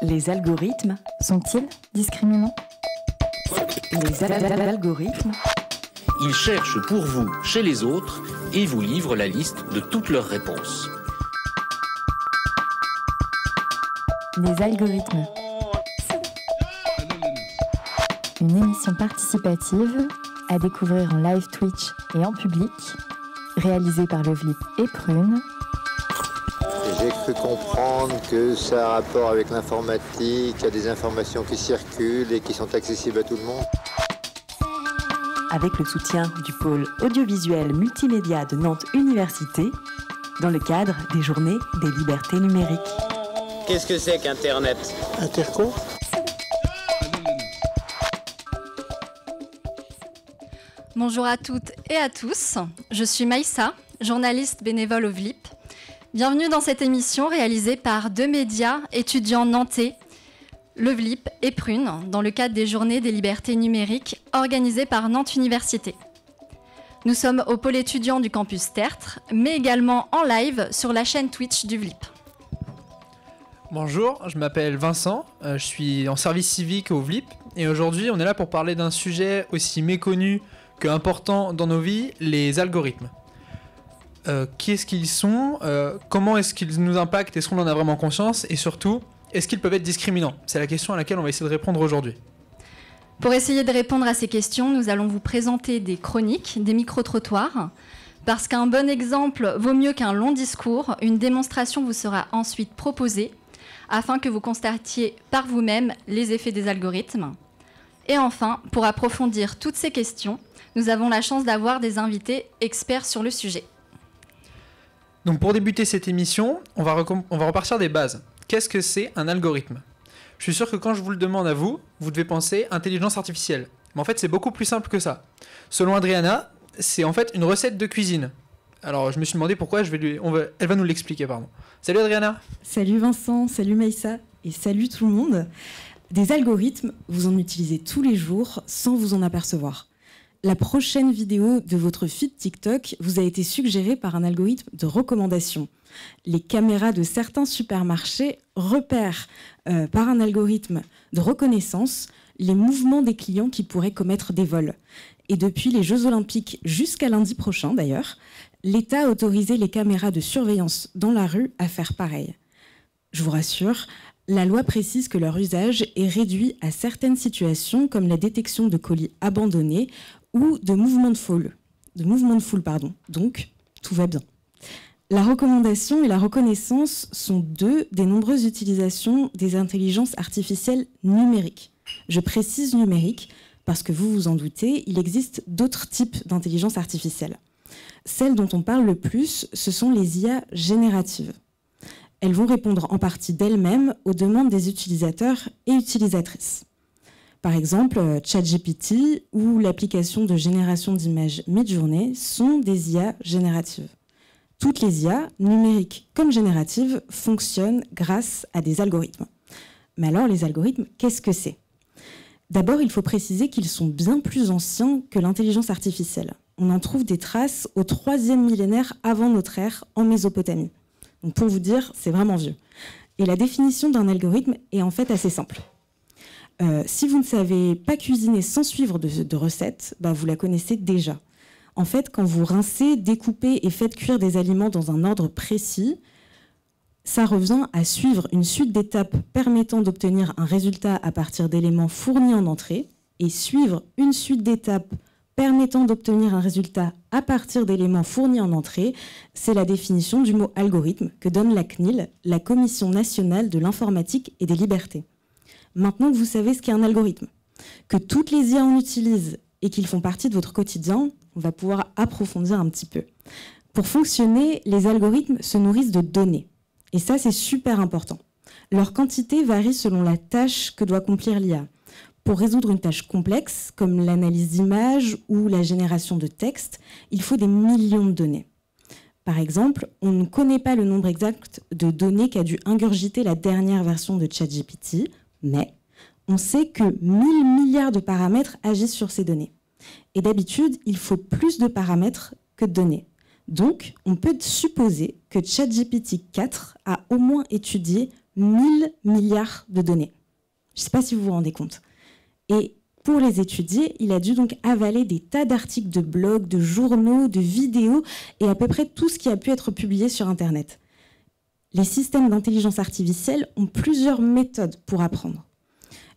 Les algorithmes sont-ils discriminants? Les algorithmes. Ils cherchent pour vous chez les autres et vous livrent la liste de toutes leurs réponses. Les algorithmes. Une émission participative à découvrir en live Twitch et en public, réalisée par le VLIP et Prune. J'ai cru comprendre que ça a rapport avec l'informatique, il y a des informations qui circulent et qui sont accessibles à tout le monde. Avec le soutien du pôle audiovisuel multimédia de Nantes Université, dans le cadre des Journées des libertés numériques. Qu'est-ce que c'est qu'Internet? Interco ? Bonjour à toutes et à tous, je suis Maïssa, journaliste bénévole au VLIP. Bienvenue dans cette émission réalisée par deux médias étudiants nantais, le VLIP et Prune, dans le cadre des Journées des libertés numériques organisées par Nantes Université. Nous sommes au pôle étudiant du campus Tertre, mais également en live sur la chaîne Twitch du VLIP. Bonjour, je m'appelle Vincent, je suis en service civique au VLIP et aujourd'hui on est là pour parler d'un sujet aussi méconnu que important dans nos vies, les algorithmes. Qu'est-ce qu'ils sont, comment est-ce qu'ils nous impactent, est-ce qu'on en a vraiment conscience et surtout, est-ce qu'ils peuvent être discriminants? C'est la question à laquelle on va essayer de répondre aujourd'hui. Pour essayer de répondre à ces questions, nous allons vous présenter des chroniques, des micro-trottoirs. Parce qu'un bon exemple vaut mieux qu'un long discours, une démonstration vous sera ensuite proposée afin que vous constatiez par vous-même les effets des algorithmes. Et enfin, pour approfondir toutes ces questions, nous avons la chance d'avoir des invités experts sur le sujet. Donc pour débuter cette émission, on va repartir des bases. Qu'est-ce que c'est un algorithme? Je suis sûr que quand je vous le demande à vous, vous devez penser intelligence artificielle. Mais en fait, c'est beaucoup plus simple que ça. Selon Adriana, c'est en fait une recette de cuisine. Alors, je me suis demandé pourquoi, elle va nous l'expliquer, pardon. Salut Adriana. Salut Vincent, salut Maïssa, et salut tout le monde. Des algorithmes, vous en utilisez tous les jours sans vous en apercevoir. La prochaine vidéo de votre feed TikTok vous a été suggérée par un algorithme de recommandation. Les caméras de certains supermarchés repèrent par un algorithme de reconnaissance les mouvements des clients qui pourraient commettre des vols. Et depuis les Jeux Olympiques jusqu'à lundi prochain d'ailleurs, l'État a autorisé les caméras de surveillance dans la rue à faire pareil. Je vous rassure, la loi précise que leur usage est réduit à certaines situations comme la détection de colis abandonnés ou de mouvements de foule. Donc, tout va bien. La recommandation et la reconnaissance sont deux des nombreuses utilisations des intelligences artificielles numériques. Je précise numérique parce que vous vous en doutez, il existe d'autres types d'intelligence artificielle. Celles dont on parle le plus, ce sont les IA génératives. Elles vont répondre en partie d'elles-mêmes aux demandes des utilisateurs et utilisatrices. Par exemple, ChatGPT ou l'application de génération d'images Midjourney sont des IA génératives. Toutes les IA, numériques comme génératives, fonctionnent grâce à des algorithmes. Mais alors, les algorithmes, qu'est-ce que c'est? D'abord, il faut préciser qu'ils sont bien plus anciens que l'intelligence artificielle. On en trouve des traces au 3e millénaire avant notre ère, en Mésopotamie. Donc pour vous dire, c'est vraiment vieux. Et la définition d'un algorithme est en fait assez simple. Si vous ne savez pas cuisiner sans suivre de recette, vous la connaissez déjà. En fait, quand vous rincez, découpez et faites cuire des aliments dans un ordre précis, ça revient à suivre une suite d'étapes permettant d'obtenir un résultat à partir d'éléments fournis en entrée et suivre une suite d'étapes permettant d'obtenir un résultat à partir d'éléments fournis en entrée, c'est la définition du mot algorithme que donne la CNIL, la Commission nationale de l'informatique et des libertés. Maintenant que vous savez ce qu'est un algorithme, que toutes les IA en utilisent et qu'ils font partie de votre quotidien, on va pouvoir approfondir un petit peu. Pour fonctionner, les algorithmes se nourrissent de données. Et ça, c'est super important. Leur quantité varie selon la tâche que doit accomplir l'IA. Pour résoudre une tâche complexe, comme l'analyse d'images ou la génération de texte, il faut des millions de données. Par exemple, on ne connaît pas le nombre exact de données qu'a dû ingurgiter la dernière version de ChatGPT, mais on sait que 1000 milliards de paramètres agissent sur ces données. Et d'habitude, il faut plus de paramètres que de données. Donc, on peut supposer que ChatGPT 4 a au moins étudié 1000 milliards de données. Je ne sais pas si vous vous rendez compte. Et pour les étudier, il a dû donc avaler des tas d'articles de blogs, de journaux, de vidéos et à peu près tout ce qui a pu être publié sur Internet. Les systèmes d'intelligence artificielle ont plusieurs méthodes pour apprendre.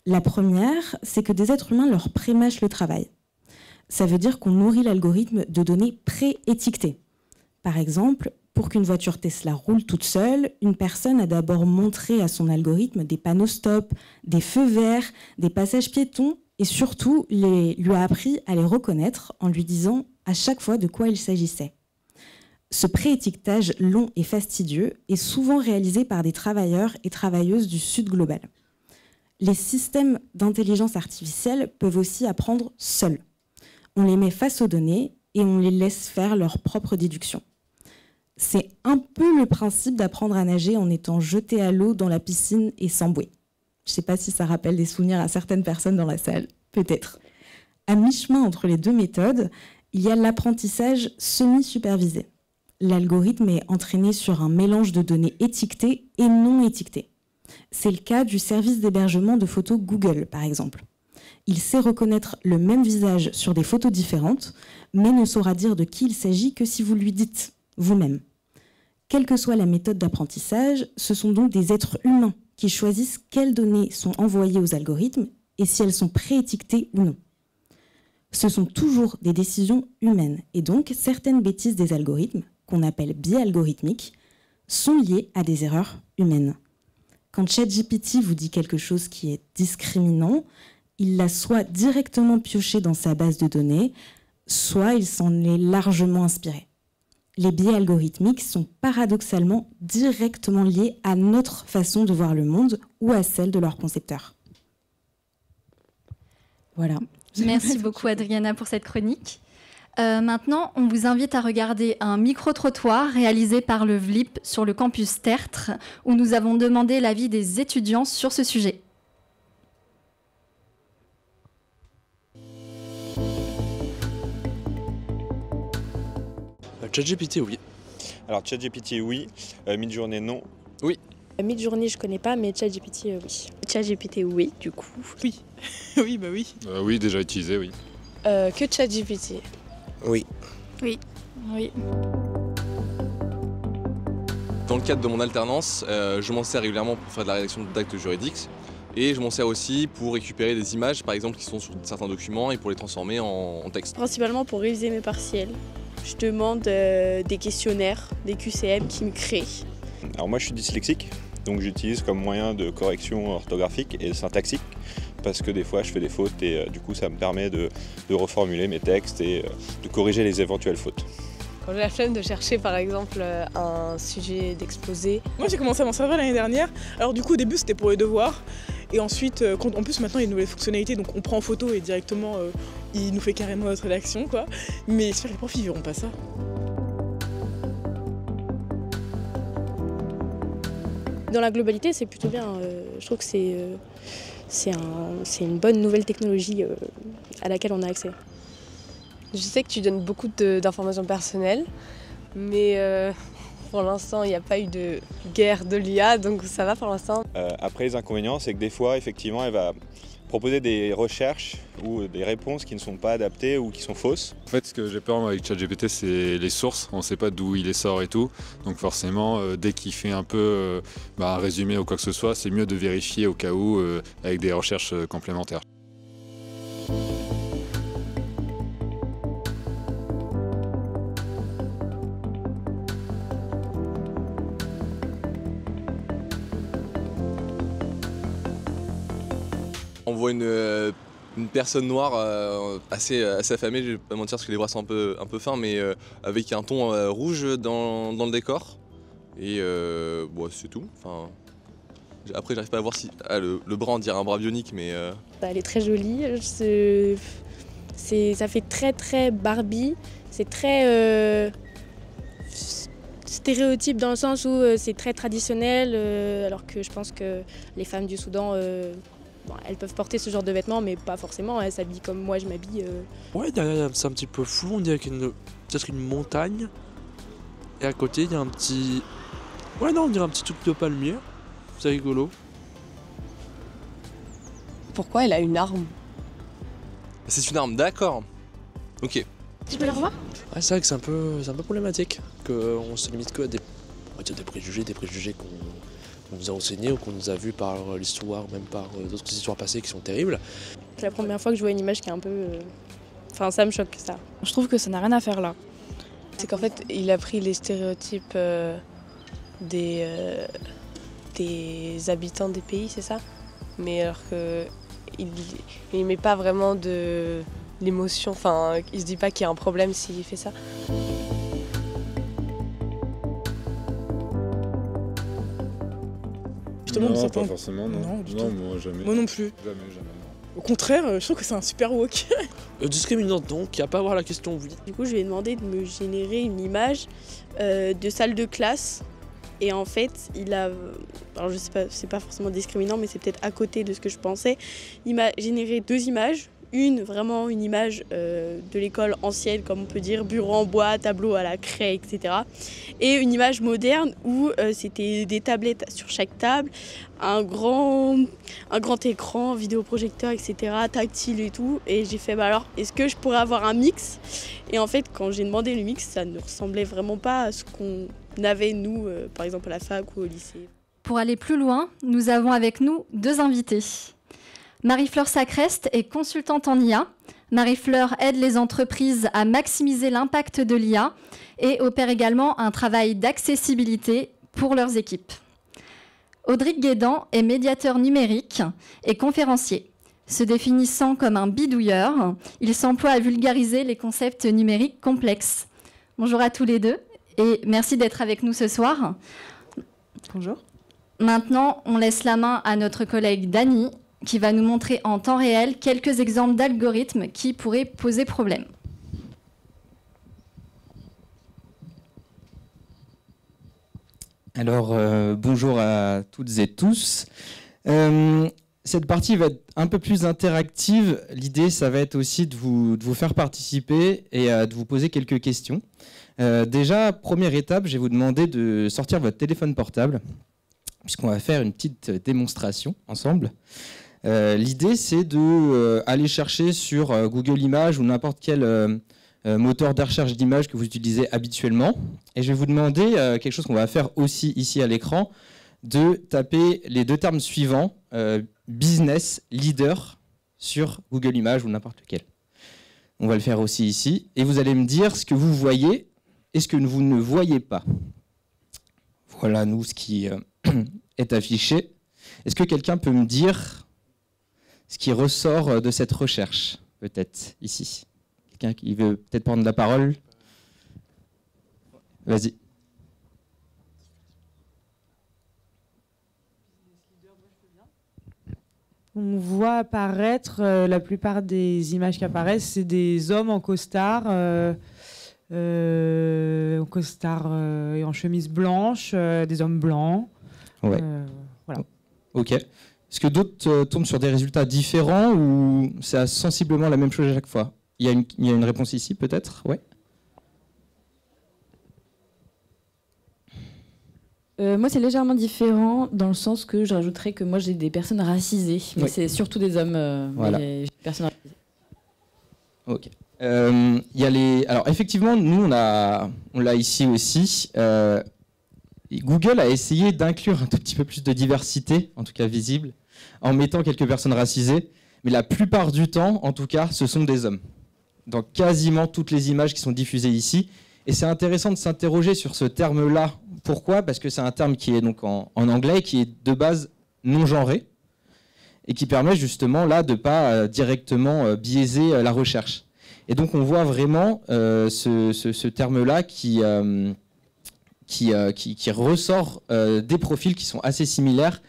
La première, c'est que des êtres humains leur prémâchent le travail. Ça veut dire qu'on nourrit l'algorithme de données pré-étiquetées. Par exemple, pour qu'une voiture Tesla roule toute seule, une personne a d'abord montré à son algorithme des panneaux stop, des feux verts, des passages piétons et surtout lui a appris à les reconnaître en lui disant à chaque fois de quoi il s'agissait. Ce pré-étiquetage long et fastidieux est souvent réalisé par des travailleurs et travailleuses du Sud global. Les systèmes d'intelligence artificielle peuvent aussi apprendre seuls. On les met face aux données et on les laisse faire leur propre déduction. C'est un peu le principe d'apprendre à nager en étant jeté à l'eau dans la piscine et sans bouée. Je ne sais pas si ça rappelle des souvenirs à certaines personnes dans la salle, peut-être. À mi-chemin entre les deux méthodes, il y a l'apprentissage semi-supervisé. L'algorithme est entraîné sur un mélange de données étiquetées et non étiquetées. C'est le cas du service d'hébergement de photos Google, par exemple. Il sait reconnaître le même visage sur des photos différentes, mais ne saura dire de qui il s'agit que si vous lui dites vous-même. Quelle que soit la méthode d'apprentissage, ce sont donc des êtres humains qui choisissent quelles données sont envoyées aux algorithmes et si elles sont préétiquetées ou non. Ce sont toujours des décisions humaines et donc certaines bêtises des algorithmes, qu'on appelle biais algorithmiques, sont liées à des erreurs humaines. Quand ChatGPT vous dit quelque chose qui est discriminant, il l'a soit directement pioché dans sa base de données, soit il s'en est largement inspiré. Les biais algorithmiques sont paradoxalement directement liés à notre façon de voir le monde ou à celle de leurs concepteurs. Voilà. Merci beaucoup Adriana pour cette chronique. Maintenant, on vous invite à regarder un micro-trottoir réalisé par le VLIP sur le campus Tertre, où nous avons demandé l'avis des étudiants sur ce sujet. ChatGPT, oui. Alors ChatGPT, oui. Midjourney, non. Oui. Midjourney, je connais pas, mais ChatGPT, oui. ChatGPT, oui, du coup. Oui. Oui, bah oui. Oui, déjà utilisé, oui. Que ChatGPT. Oui. Oui. Oui. Dans le cadre de mon alternance, je m'en sers régulièrement pour faire de la rédaction d'actes juridiques. Et je m'en sers aussi pour récupérer des images, par exemple, qui sont sur certains documents et pour les transformer en texte. Principalement pour réviser mes partiels. Je demande des questionnaires, des QCM qui me créent. Alors moi je suis dyslexique, donc j'utilise comme moyen de correction orthographique et syntaxique parce que des fois je fais des fautes et du coup ça me permet de reformuler mes textes et de corriger les éventuelles fautes. Quand j'ai la flemme de chercher par exemple un sujet d'exposé. Moi j'ai commencé à m'en servir l'année dernière, alors du coup au début c'était pour les devoirs et ensuite en plus maintenant il y a une nouvelle fonctionnalité donc on prend en photo et directement il nous fait carrément notre rédaction quoi. Mais j'espère que les profs ils verront pas ça. Dans la globalité c'est plutôt bien, je trouve que c'est une bonne nouvelle technologie à laquelle on a accès. Je sais que tu donnes beaucoup d'informations personnelles, mais pour l'instant, il n'y a pas eu de guerre de l'IA, donc ça va pour l'instant. Après, les inconvénients, c'est que des fois, effectivement, elle va proposer des recherches ou des réponses qui ne sont pas adaptées ou qui sont fausses. En fait, ce que j'ai peur avec ChatGPT, c'est les sources. On ne sait pas d'où il les sort et tout. Donc forcément, dès qu'il fait un peu un résumé ou quoi que ce soit, c'est mieux de vérifier au cas où avec des recherches complémentaires. On voit une personne noire assez affamée, je vais pas mentir parce que les bras sont un peu fins, mais avec un ton rouge dans le décor. Et c'est tout. Enfin, après, j'arrive pas à voir si le bras, on dirait un bras bionique, mais. Elle est très jolie. Ça fait très très Barbie. C'est très stéréotype dans le sens où c'est très traditionnel, alors que je pense que les femmes du Soudan. Elles peuvent porter ce genre de vêtements, mais pas forcément, elles s'habillent comme moi je m'habille. Ouais, c'est un petit peu flou, on dirait peut-être une montagne. Et à côté, il y a un petit... Ouais, non, on dirait un petit truc de palmier. c'est rigolo. Pourquoi elle a une arme? C'est une arme, d'accord. Ok. Tu peux la revoir? Ouais, c'est vrai que c'est un peu problématique, qu'on se limite que à des préjugés qu'on nous a enseignés ou qu'on nous a vus par l'histoire ou même par d'autres histoires passées qui sont terribles. C'est la première fois que je vois une image qui est un peu... Enfin, ça me choque, ça. Je trouve que ça n'a rien à faire là. C'est qu'en fait, il a pris les stéréotypes des habitants des pays, c'est ça? Mais alors qu'il met pas vraiment de l'émotion, enfin, il se dit pas qu'il y a un problème s'il fait ça. Non, pas forcément, non. Non, du tout. Moi jamais. Moi non plus. Jamais. Au contraire, je trouve que c'est un super woke. Discriminante donc, il n'y a pas à voir la question, oui. Du coup, je lui ai demandé de me générer une image de salle de classe. Et en fait, il a... Alors je sais pas, c'est pas forcément discriminant, mais c'est peut-être à côté de ce que je pensais. Il m'a généré 2 images. Vraiment une image de l'école ancienne, comme on peut dire, bureau en bois, tableau à la craie, etc. Et une image moderne où c'était des tablettes sur chaque table, un grand écran, vidéoprojecteur, etc., tactile et tout. Et j'ai fait, alors, est-ce que je pourrais avoir un mix? Et en fait, quand j'ai demandé le mix, ça ne ressemblait vraiment pas à ce qu'on avait, nous, par exemple à la fac ou au lycée. Pour aller plus loin, nous avons avec nous 2 invités. Marie-Fleur Sacrest est consultante en IA. Marie-Fleur aide les entreprises à maximiser l'impact de l'IA et opère également un travail d'accessibilité pour leurs équipes. Audric Guédan est médiateur numérique et conférencier. Se définissant comme un bidouilleur, il s'emploie à vulgariser les concepts numériques complexes. Bonjour à tous les deux et merci d'être avec nous ce soir. Bonjour. Maintenant, on laisse la main à notre collègue Dany, qui va nous montrer en temps réel quelques exemples d'algorithmes qui pourraient poser problème. Alors, bonjour à toutes et tous. Cette partie va être un peu plus interactive. L'idée, ça va être aussi de vous faire participer et de vous poser quelques questions. Déjà, première étape, je vais vous demander de sortir votre téléphone portable, puisqu'on va faire une petite démonstration ensemble. L'idée, c'est d'aller chercher sur Google Images ou n'importe quel moteur de recherche d'images que vous utilisez habituellement. Et je vais vous demander quelque chose qu'on va faire aussi ici à l'écran, de taper les 2 termes suivants, business, leader, sur Google Images ou n'importe lequel. On va le faire aussi ici. Et vous allez me dire ce que vous voyez et ce que vous ne voyez pas. Voilà, nous, ce qui est affiché. Est-ce que quelqu'un peut me dire ce qui ressort de cette recherche, peut-être, ici? Quelqu'un qui veut peut-être prendre la parole? Vas-y. On voit apparaître, la plupart des images qui apparaissent, c'est des hommes en costard, et en chemise blanche, des hommes blancs. Ouais. Voilà. Ok. Est-ce que d'autres tombent sur des résultats différents ou c'est sensiblement la même chose à chaque fois? Il y a une réponse ici, peut-être? Ouais. Moi, c'est légèrement différent dans le sens que je rajouterais que moi, j'ai des personnes racisées, mais c'est surtout des hommes. Voilà. Mais j'ai des personnes racisées. Ok. Y a les... Alors, effectivement, nous, on l'a ici aussi. Google a essayé d'inclure un tout petit peu plus de diversité, en tout cas visible, en mettant quelques personnes racisées. Mais la plupart du temps, en tout cas, ce sont des hommes. Dans quasiment toutes les images qui sont diffusées ici. Et c'est intéressant de s'interroger sur ce terme-là. Pourquoi? Parce que c'est un terme qui est donc en anglais, qui est de base non genré, et qui permet justement là de ne pas directement biaiser la recherche. Et donc on voit vraiment ce terme-là qui ressort des profils qui sont assez similaires,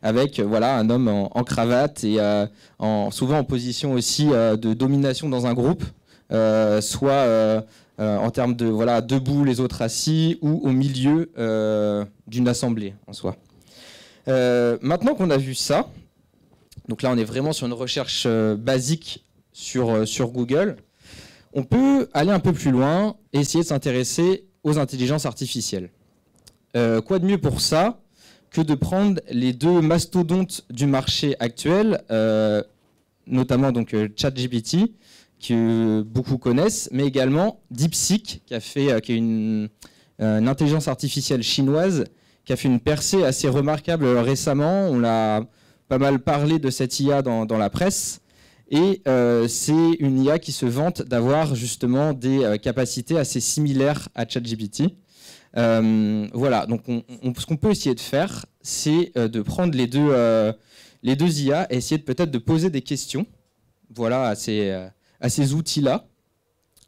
avec voilà, un homme en cravate et souvent en position aussi de domination dans un groupe, soit en termes de voilà, debout, les autres assis, ou au milieu d'une assemblée en soi. Maintenant qu'on a vu ça, donc là on est vraiment sur une recherche basique sur Google, on peut aller un peu plus loin et essayer de s'intéresser aux intelligences artificielles. Quoi de mieux pour ça que de prendre les deux mastodontes du marché actuel, notamment donc ChatGPT, que beaucoup connaissent, mais également DeepSeek, qui est une intelligence artificielle chinoise, qui a fait une percée assez remarquable récemment. On l'a pas mal parlé de cette IA dans la presse. Et c'est une IA qui se vante d'avoir justement des capacités assez similaires à ChatGPT. Voilà, donc ce qu'on peut essayer de faire, c'est de prendre les deux IA et essayer peut-être de poser des questions, voilà, à ces outils-là.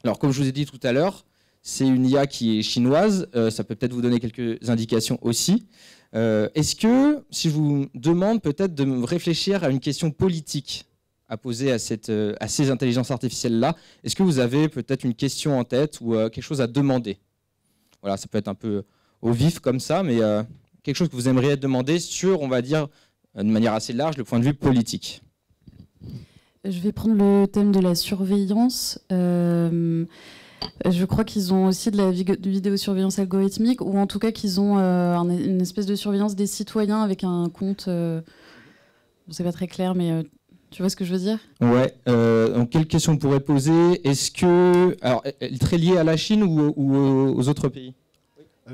Alors, comme je vous ai dit tout à l'heure, c'est une IA qui est chinoise, ça peut peut-être vous donner quelques indications aussi. Est-ce que, si je vous demande peut-être de me réfléchir à une question politique à poser à ces intelligences artificielles-là, est-ce que vous avez peut-être une question en tête ou quelque chose à demander? Voilà, ça peut être un peu au vif comme ça, mais quelque chose que vous aimeriez demander sur, on va dire, de manière assez large, le point de vue politique. Je vais prendre le thème de la surveillance. Je crois qu'ils ont aussi de la vidéosurveillance algorithmique, ou en tout cas qu'ils ont une espèce de surveillance des citoyens avec un compte. C'est pas très clair, mais tu vois ce que je veux dire? Ouais. Donc, quelle question on pourrait poser? Est-ce que, alors, elle est très liée à la Chine ou aux autres pays?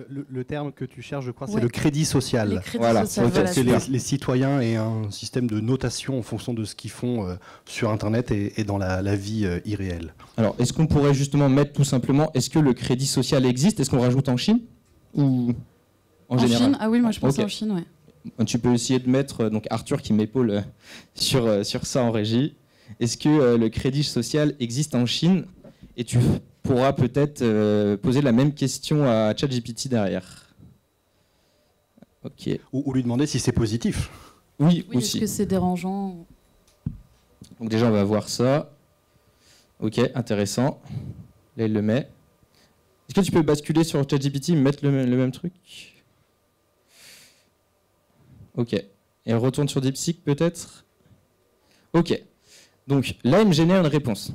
Le terme que tu cherches, je crois, c'est Ouais. le crédit social. Les crédits sociaux, voilà, que les citoyens aient un système de notation en fonction de ce qu'ils font sur Internet et dans la vie irréelle. Alors, est-ce qu'on pourrait justement mettre tout simplement, est-ce que le crédit social existe? Est-ce qu'on rajoute en Chine ou en général? Chine? Ah oui, moi je pense Ok. en Chine, ouais. Tu peux essayer de mettre, donc Arthur qui m'épaule sur ça en régie. Est-ce que le crédit social existe en Chine? Et tu pourras peut-être poser la même question à ChatGPT derrière. Ok. Ou lui demander si c'est positif. Oui, Oui, aussi. est-ce que c'est dérangeant? Donc déjà, on va voir ça. Ok, intéressant. Là, il le met. Est-ce que tu peux basculer sur ChatGPT et mettre le même truc? Ok. Et retourne sur DeepSeek peut-être? Ok. Donc là, il me génère une réponse.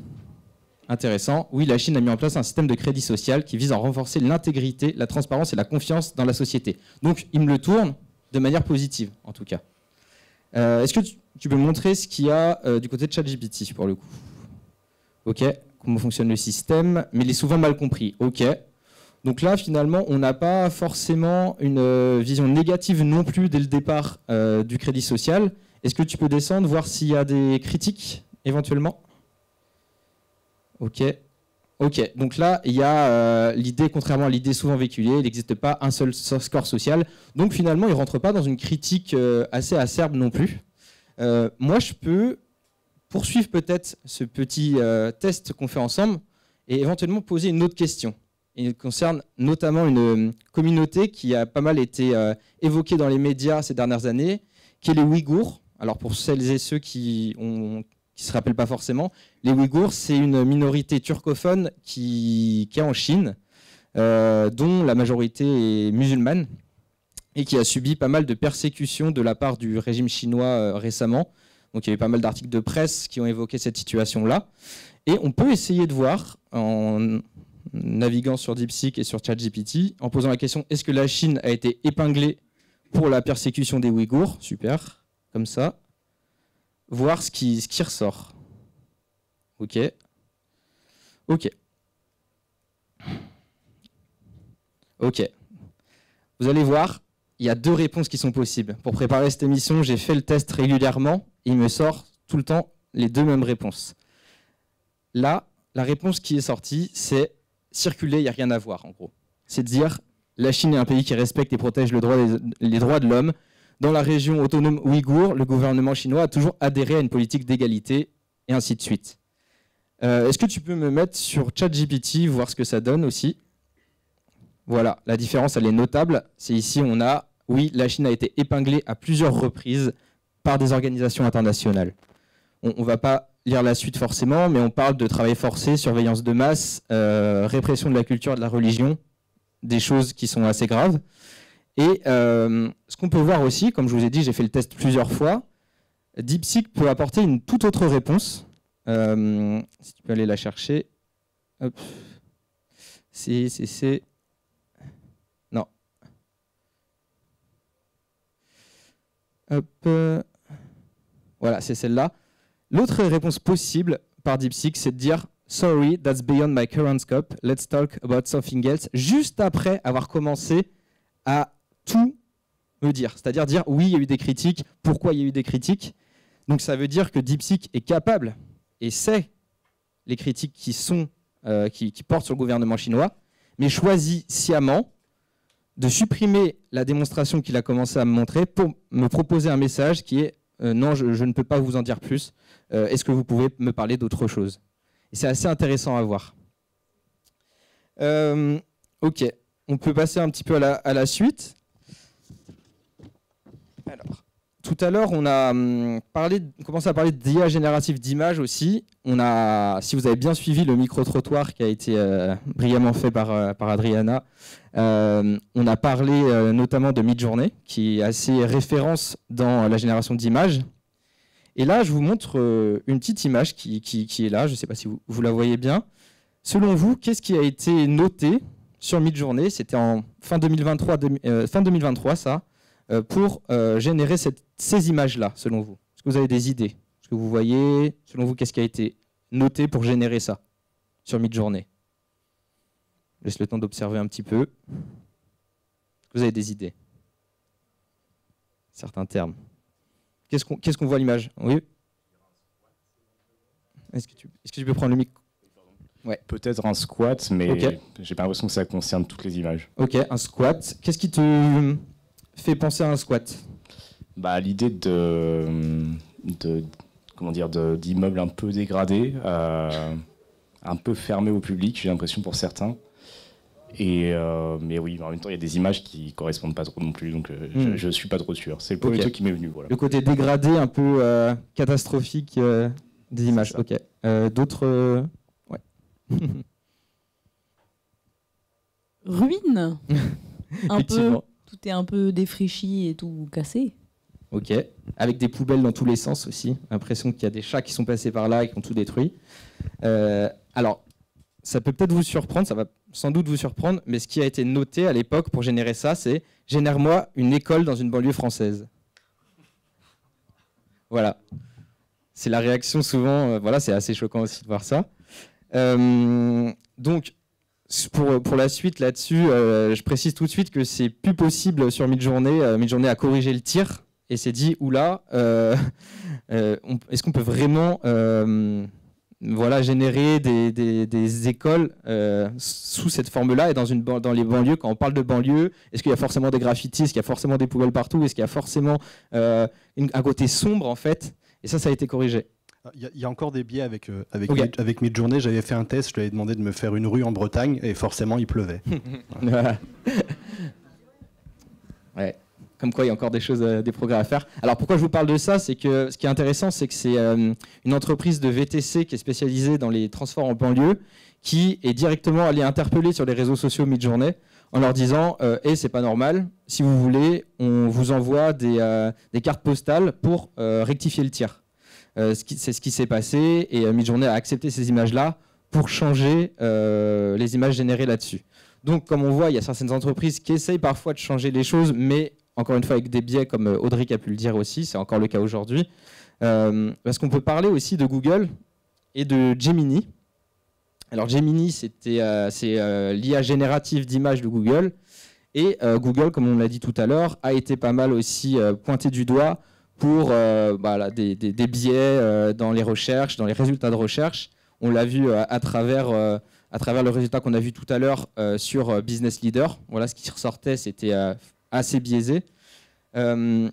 Intéressant. Oui, la Chine a mis en place un système de crédit social qui vise à renforcer l'intégrité, la transparence et la confiance dans la société. Donc, il me le tourne de manière positive, en tout cas. Est-ce que tu peux montrer ce qu'il y a du côté de ChatGPT, pour le coup? Ok. Comment fonctionne le système? Mais il est souvent mal compris. Ok. Donc là, finalement, on n'a pas forcément une vision négative non plus dès le départ du crédit social. Est-ce que tu peux descendre, voir s'il y a des critiques, éventuellement? Ok. Ok. Donc là, il y a l'idée, contrairement à l'idée souvent véhiculée, il n'existe pas un seul score social. Donc finalement, il ne rentre pas dans une critique assez acerbe non plus. Moi, je peux poursuivre peut-être ce petit test qu'on fait ensemble et éventuellement poser une autre question. Il concerne notamment une communauté qui a pas mal été évoquée dans les médias ces dernières années, qui est les Ouïghours. Alors pour celles et ceux qui ne se rappellent pas forcément, les Ouïghours, c'est une minorité turcophone qui est en Chine, dont la majorité est musulmane, et qui a subi pas mal de persécutions de la part du régime chinois récemment. Donc il y a eu pas mal d'articles de presse qui ont évoqué cette situation-là. Et on peut essayer de voir, en naviguant sur DeepSeek et sur ChatGPT, en posant la question, est-ce que la Chine a été épinglée pour la persécution des Ouïghours? Super, comme ça. Voir ce qui ressort. Ok. Ok. Ok. Vous allez voir, il y a deux réponses qui sont possibles. Pour préparer cette émission, j'ai fait le test régulièrement et il me sort tout le temps les deux mêmes réponses. Là, la réponse qui est sortie, c'est circuler, il n'y a rien à voir, en gros. C'est de dire, la Chine est un pays qui respecte et protège les droits de l'homme. Dans la région autonome ouïghour, le gouvernement chinois a toujours adhéré à une politique d'égalité, et ainsi de suite. Est-ce que tu peux me mettre sur ChatGPT, voir ce que ça donne aussi? Voilà, la différence, elle est notable. C'est ici, on a, oui, la Chine a été épinglée à plusieurs reprises par des organisations internationales. On ne va pas lire la suite forcément, mais on parle de travail forcé, surveillance de masse, répression de la culture et de la religion, des choses qui sont assez graves. Et ce qu'on peut voir aussi, comme je vous ai dit, j'ai fait le test plusieurs fois, DeepSeek peut apporter une toute autre réponse. Si tu peux aller la chercher. Hop. C'est... Non. Hop, voilà, c'est celle-là. L'autre réponse possible par DeepSeek, c'est de dire « Sorry, that's beyond my current scope. Let's talk about something else », juste après avoir commencé à tout me dire. C'est-à-dire dire « Oui, il y a eu des critiques. Pourquoi il y a eu des critiques ?» Donc ça veut dire que DeepSeek est capable et sait les critiques qui portent sur le gouvernement chinois, mais choisit sciemment de supprimer la démonstration qu'il a commencé à me montrer pour me proposer un message qui est non, je ne peux pas vous en dire plus. Est-ce que vous pouvez me parler d'autre chose? Et c'est assez intéressant à voir. Ok, on peut passer un petit peu à la suite. Alors, tout à l'heure, on a commencé à parler d'IA générative d'images aussi. Si vous avez bien suivi le micro-trottoir qui a été brillamment fait par Adriana, on a parlé notamment de Midjourney, qui est assez référence dans la génération d'images. Et là, je vous montre une petite image qui est là. Je ne sais pas si vous la voyez bien. Selon vous, qu'est-ce qui a été noté sur Midjourney? C'était en fin 2023, ça, pour générer ces images-là, selon vous. Est-ce que vous avez des idées? Est-ce que vous voyez, selon vous, qu'est-ce qui a été noté pour générer ça sur Midjourney? Je laisse le temps d'observer un petit peu. Est-ce que vous avez des idées? Certains termes. Qu'est-ce qu'on voit à l'image? Oui. Est-ce que tu peux prendre le micro? Ouais. Peut-être un squat, mais okay. J'ai pas l'impression que ça concerne toutes les images. Ok, un squat. Qu'est-ce qui te fait penser à un squat? L'idée d'immeubles un peu dégradés, un peu fermés au public, j'ai l'impression pour certains. Mais oui, en même temps, il y a des images qui correspondent pas trop non plus, donc je suis pas trop sûr. C'est le premier truc qui m'est venu. Voilà. Le côté dégradé, un peu catastrophique des images. Ok. D'autres ouais. Ruine. Un peu. Tout est un peu défraîchi et tout cassé. Ok. Avec des poubelles dans tous les sens aussi. L'impression qu'il y a des chats qui sont passés par là et qui ont tout détruit. Alors, ça peut peut-être vous surprendre, ça va sans doute vous surprendre, mais ce qui a été noté à l'époque pour générer ça, c'est « Génère-moi une école dans une banlieue française ». Voilà. C'est la réaction souvent, voilà, c'est assez choquant aussi de voir ça. Donc, pour la suite là-dessus, je précise tout de suite que c'est plus possible sur Midjourney. Midjourney a corrigé le tir et s'est dit « Oula, est-ce qu'on peut vraiment... générer des écoles sous cette forme-là et dans les banlieues. Quand on parle de banlieue, est-ce qu'il y a forcément des graffitis, est-ce qu'il y a forcément des poubelles partout, est-ce qu'il y a forcément un côté sombre en fait? Et ça a été corrigé. Il y a encore des biais avec Midjourney. J'avais fait un test, je lui avais demandé de me faire une rue en Bretagne et forcément il pleuvait. Voilà. Ouais. Comme quoi, il y a encore des progrès à faire. Alors, pourquoi je vous parle de ça? C'est que ce qui est intéressant, c'est que c'est une entreprise de VTC qui est spécialisée dans les transports en banlieue qui est directement allée interpeller sur les réseaux sociaux Midjourney en leur disant c'est pas normal, si vous voulez, on vous envoie des cartes postales pour rectifier le tir. C'est ce qui s'est passé et Midjourney a accepté ces images-là pour changer les images générées là-dessus. Donc, comme on voit, il y a certaines entreprises qui essayent parfois de changer les choses, mais encore une fois avec des biais comme Audric a pu le dire aussi, c'est encore le cas aujourd'hui. Parce qu'on peut parler aussi de Google et de Gemini. Alors Gemini, c'est l'IA générative d'images de Google. Et Google, comme on l'a dit tout à l'heure, a été pas mal aussi pointé du doigt pour des biais dans les recherches, dans les résultats de recherche. On l'a vu à travers le résultat qu'on a vu tout à l'heure sur Business Leader. Voilà, ce qui ressortait, c'était assez biaisé. Ce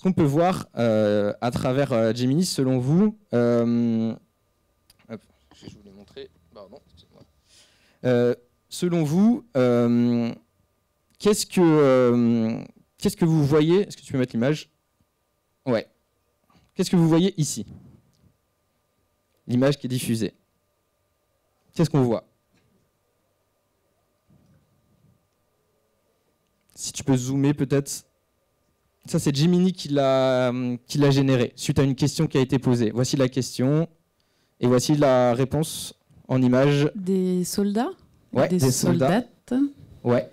qu'on peut voir à travers Gemini, selon vous, je vais vous le montrer. Pardon, excusez-moi. Selon vous, qu'est-ce que vous voyez? Est-ce que tu peux mettre l'image? Ouais. Qu'est-ce que vous voyez ici? L'image qui est diffusée. Qu'est-ce qu'on voit? Si tu peux zoomer peut-être. Ça, c'est Gemini qui l'a généré, suite à une question qui a été posée. Voici la question, et voici la réponse en image. Des soldats? Ouais, des soldats. Ouais.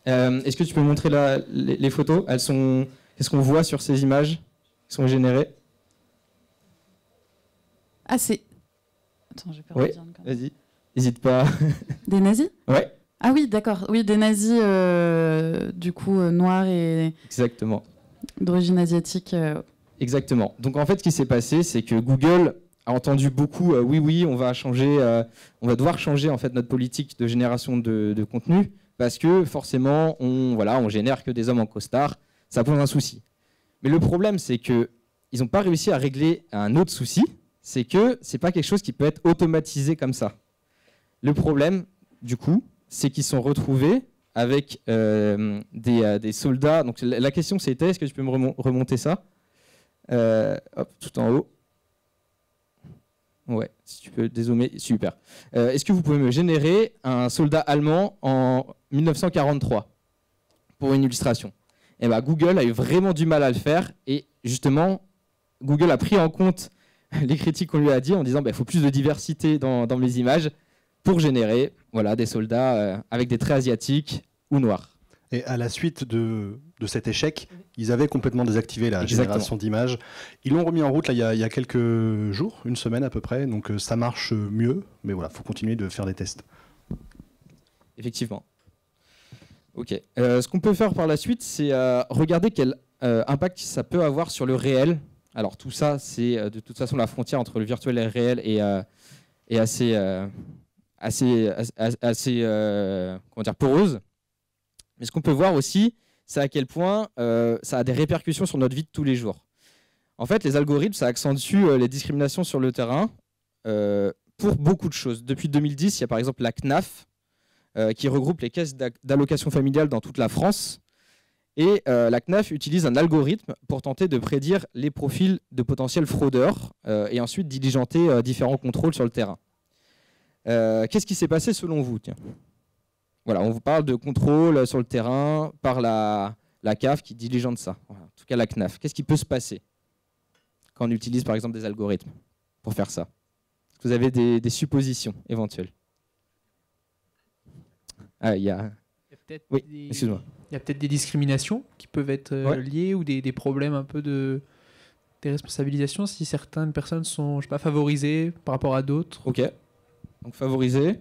Est-ce que tu peux montrer les photos? Elles sont Qu'est-ce qu'on voit sur ces images qui sont générées? Ah, c'est... Attends, j'ai peur de Oui, dire une connerie. vas-y, n'hésite pas. Des nazis? Ouais, Ah oui, d'accord. Oui, des nazis, du coup, noirs et exactement. d'origine asiatique. Exactement. Donc en fait, ce qui s'est passé, c'est que Google a entendu beaucoup oui, on va changer, on va devoir changer en fait notre politique de génération de contenu parce que forcément, on génère que des hommes en costard, ça pose un souci. Mais le problème, c'est que ils n'ont pas réussi à régler un autre souci, c'est que c'est pas quelque chose qui peut être automatisé comme ça. Le problème, du coup, c'est qu'ils sont retrouvés avec des soldats. Donc la question c'était, est-ce que tu peux me remonter ça? Hop, tout en haut. Ouais, si tu peux dézoomer, super. Est-ce que vous pouvez me générer un soldat allemand en 1943 pour une illustration? Et ben, Google a eu vraiment du mal à le faire et justement, Google a pris en compte les critiques qu'on lui a dit en disant il faut plus de diversité dans mes images pour générer des soldats avec des traits asiatiques ou noirs. Et à la suite de cet échec, ils avaient complètement désactivé la génération d'images. Ils l'ont remis en route là, il y a quelques jours, une semaine à peu près, donc ça marche mieux, mais voilà, il faut continuer de faire des tests. Effectivement. Ok. Ce qu'on peut faire par la suite, c'est regarder quel impact ça peut avoir sur le réel. Alors tout ça, c'est de toute façon la frontière entre le virtuel et le réel est assez poreuse. Mais ce qu'on peut voir aussi, c'est à quel point ça a des répercussions sur notre vie de tous les jours. En fait, les algorithmes, ça accentue les discriminations sur le terrain pour beaucoup de choses. Depuis 2010, il y a par exemple la CNAF, qui regroupe les caisses d'allocation familiale dans toute la France. Et la CNAF utilise un algorithme pour tenter de prédire les profils de potentiels fraudeurs et ensuite diligenter différents contrôles sur le terrain. Qu'est-ce qui s'est passé selon vous? Tiens. Voilà, on vous parle de contrôle sur le terrain par la CAF qui diligente ça. Voilà, en tout cas, la CNAF. Qu'est-ce qui peut se passer quand on utilise par exemple des algorithmes pour faire ça? Vous avez des suppositions éventuelles? Ah, il y a peut-être excuse-moi. Il y a peut-être des discriminations qui peuvent être liées ou des problèmes un peu de déresponsabilisation si certaines personnes sont, je sais pas, favorisées par rapport à d'autres. Ok. Donc favorisées.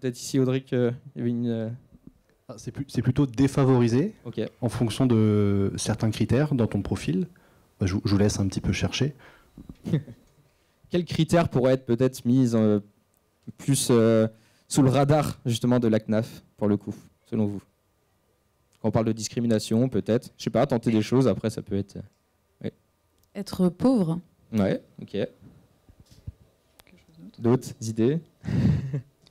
Peut-être ici, Audric, il y avait une... C'est plutôt défavorisé en fonction de certains critères dans ton profil. Je vous laisse un petit peu chercher. Quels critères pourraient être peut-être mis plus sous le radar justement de la CNAF, pour le coup, selon vous? Quand on parle de discrimination, peut-être. Je sais pas, tenter des choses, après ça peut être... Ouais. Être pauvre. Ouais, ok. D'autres idées?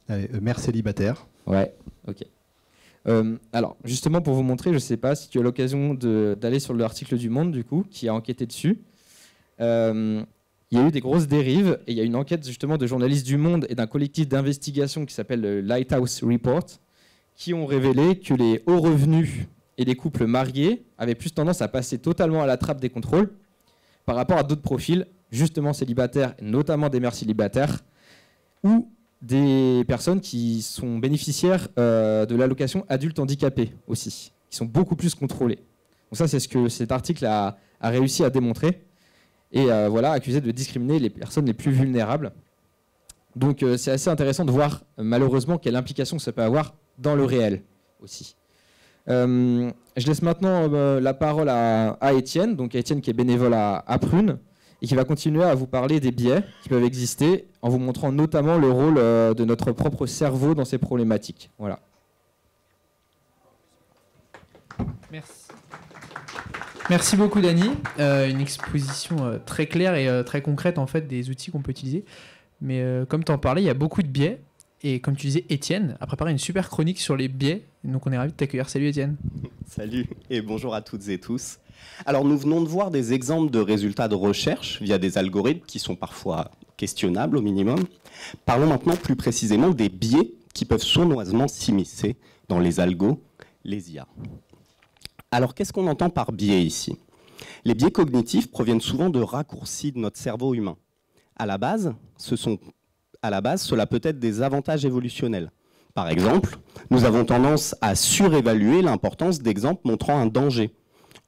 Allez, mère célibataire. Ouais, ok. Alors, justement, pour vous montrer, je ne sais pas si tu as l'occasion d'aller sur l'article du Monde, du coup, qui a enquêté dessus. Il y a eu des grosses dérives, et il y a une enquête, justement, de journalistes du Monde et d'un collectif d'investigation qui s'appelle le Lighthouse Report, qui ont révélé que les hauts revenus et les couples mariés avaient plus tendance à passer totalement à la trappe des contrôles par rapport à d'autres profils, justement célibataires, notamment des mères célibataires, ou des personnes qui sont bénéficiaires de l'allocation adulte handicapé aussi, qui sont beaucoup plus contrôlées. Donc ça, c'est ce que cet article a réussi à démontrer et accusé de discriminer les personnes les plus vulnérables. Donc c'est assez intéressant de voir malheureusement quelle implication ça peut avoir dans le réel aussi. Je laisse maintenant la parole à Étienne, donc Étienne qui est bénévole à Prune, et qui va continuer à vous parler des biais qui peuvent exister en vous montrant notamment le rôle de notre propre cerveau dans ces problématiques. Voilà. Merci. Merci beaucoup Dany. Une exposition très claire et très concrète en fait des outils qu'on peut utiliser. Mais comme tu en parlais, il y a beaucoup de biais. Et comme tu disais, Étienne a préparé une super chronique sur les biais. Donc on est ravis de t'accueillir. Salut Étienne. Salut et bonjour à toutes et tous. Alors nous venons de voir des exemples de résultats de recherche via des algorithmes qui sont parfois questionnables au minimum. Parlons maintenant plus précisément des biais qui peuvent sournoisement s'immiscer dans les algos, les IA. Alors qu'est-ce qu'on entend par biais ici? Les biais cognitifs proviennent souvent de raccourcis de notre cerveau humain. À la base, cela peut être des avantages évolutionnels. Par exemple, nous avons tendance à surévaluer l'importance d'exemples montrant un danger.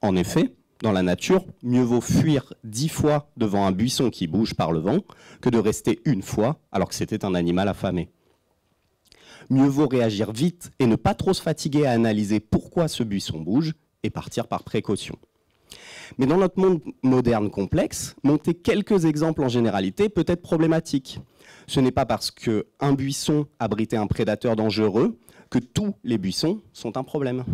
En effet, dans la nature, mieux vaut fuir 10 fois devant un buisson qui bouge par le vent que de rester une fois alors que c'était un animal affamé. Mieux vaut réagir vite et ne pas trop se fatiguer à analyser pourquoi ce buisson bouge et partir par précaution. Mais dans notre monde moderne complexe, monter quelques exemples en généralité peut être problématique. Ce n'est pas parce qu'un buisson abritait un prédateur dangereux que tous les buissons sont un problème.